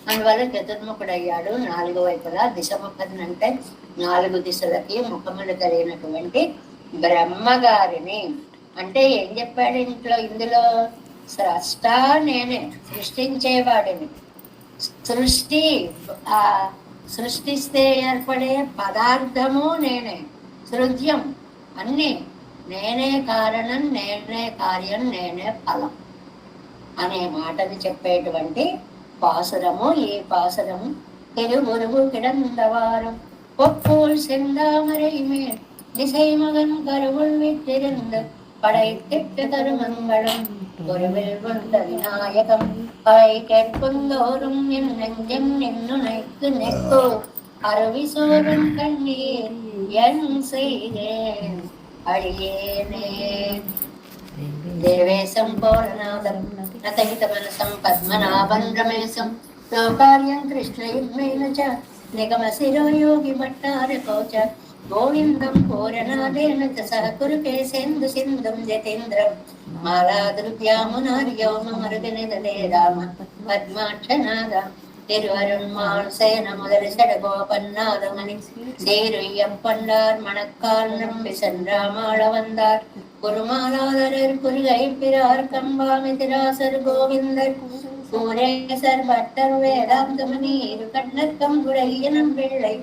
అందువల్ల చతుర్ముఖుడు అయ్యాడు 4 వైపులా. దిశముఖుడు అంటే 4 దిశలకి ముఖములు కలిగినటువంటి బ్రహ్మగారిని. అంటే ఏం చెప్పాడు ఇందులో స్రష్ట నేనే, సృష్టించేవాడిని. సృష్టి సృష్టిస్తే ఏర్పడే పదార్థము నేనే, సృజ్యం అన్నీ నేనే, కారణం నేనే, కార్యం నేనే, ఫలం అనే మాటని చెప్పేటువంటి పాసురము ఈ పాసురము. తిరుగురుగు కిడందవారం ఒప్పూల్ செந்தாமரைமே திசை மகன் கருவுள் விட்டிருந்து படை திட்டு தருமங்களும் ஒருவில் கொண்ட விநாயகம் அவை கேட்குந்தோறும் என் நெஞ்சம் நின்னுனைக்கு நெக்கோ அருவி சோறும் கண்ணீர் என் செய்தேன் அடியேனே. దేవేశం పూర్ణనాథం నతహిత మనసం పద్మనాభం రమేశం లోకార్యం కృష్ణయుగ్మేన చ నిగమ శిరోయోగి భట్టారకోచ గోవిందం పూరనాదేన చ సహకురు కేసేందు సింధుం జతేంద్రం మాలాదృగ్యామునార్యోమరుగనిదలే రామ పద్మాక్షనాథ திருவருண்மாள் சேன முதல் சடகோபன்னாதமணி சேருய்யப்பண்டார் மணக்கால் நம்பி சென்றாமாள வந்தார் குருமாலாதரர் குருகை பிறார் கம்பாமிதிராசர் கோவிந்தர் கூரேசர் பட்டர் வேதாந்தமணி இரு கண்ணக்கம் குடையனம் பிள்ளை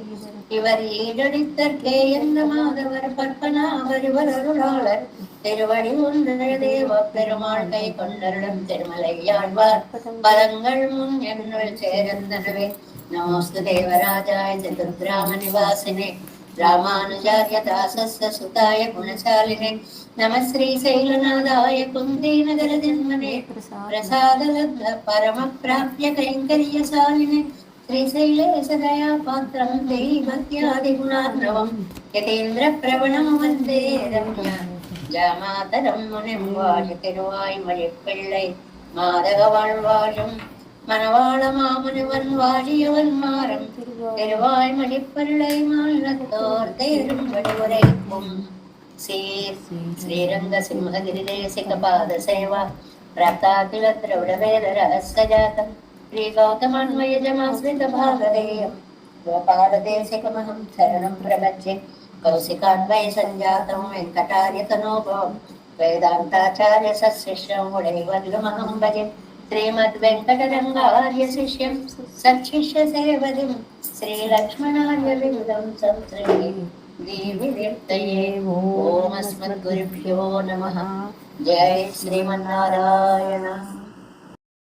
இவர் ஈடடித்தற்கே எந்த மாதவர் பற்பனாவர் இவர் அருளாளர் திருவடி ஒன்று தேவ பெருமாள் கை கொண்டருடம் திருமலையாழ்வார் பதங்கள் முன் என்னுள் சேர்ந்தனவே नमोऽस्तु देवराजाय चतुर्ग्रामनिवासिने रामानुजार्य दासस्य सुताय गुणशालिने नमः श्रीशैलनाथाय कुन्तीनगरजन्मने प्रसादलब्ध परमप्राप्य कैङ्कर्यशालिने श्रीशैलेशदया पात्रं देवत्यादिगुणार्णवं यतीन्द्रप्रवणं वन्दे रम्या जामातरं मुनिं वाजतिरुवाय्मलिप्पिळ्ळै माधववाழ்வாழும் மணவாள மாமுனிவன் வாழியவன் மாறம் திருவாய்மொழிப்பிள்ளை மாநிலத்தோர் தேரும் வழிவுரைக்கும் சீர் ஸ்ரீரங்க சிம்மகிரி தேசிக பாத சேவா प्राप्ताखिल द्रविडवेद रहस्यजातं श्रीगौतमान्वयजमाश्रित भागधेयं गोपालदेशिकमहं शरणं प्रपद्ये कौशिकान्वय सञ्जातं वेङ्कटार्यतनोभवं वेदान्ताचार्य सशिष्यं मुडैवर्गमहं भजे श्रीमद्वेङ्कटरङ्गार्य शिष्यं सच्छिष्यसेवदिं श्रीलक्ष्मणार्य विबुधं संश्रये दीर्घिर्तये ॐ अस्मद्गुरुभ्यो नमः जय श्रीमन्नारायण।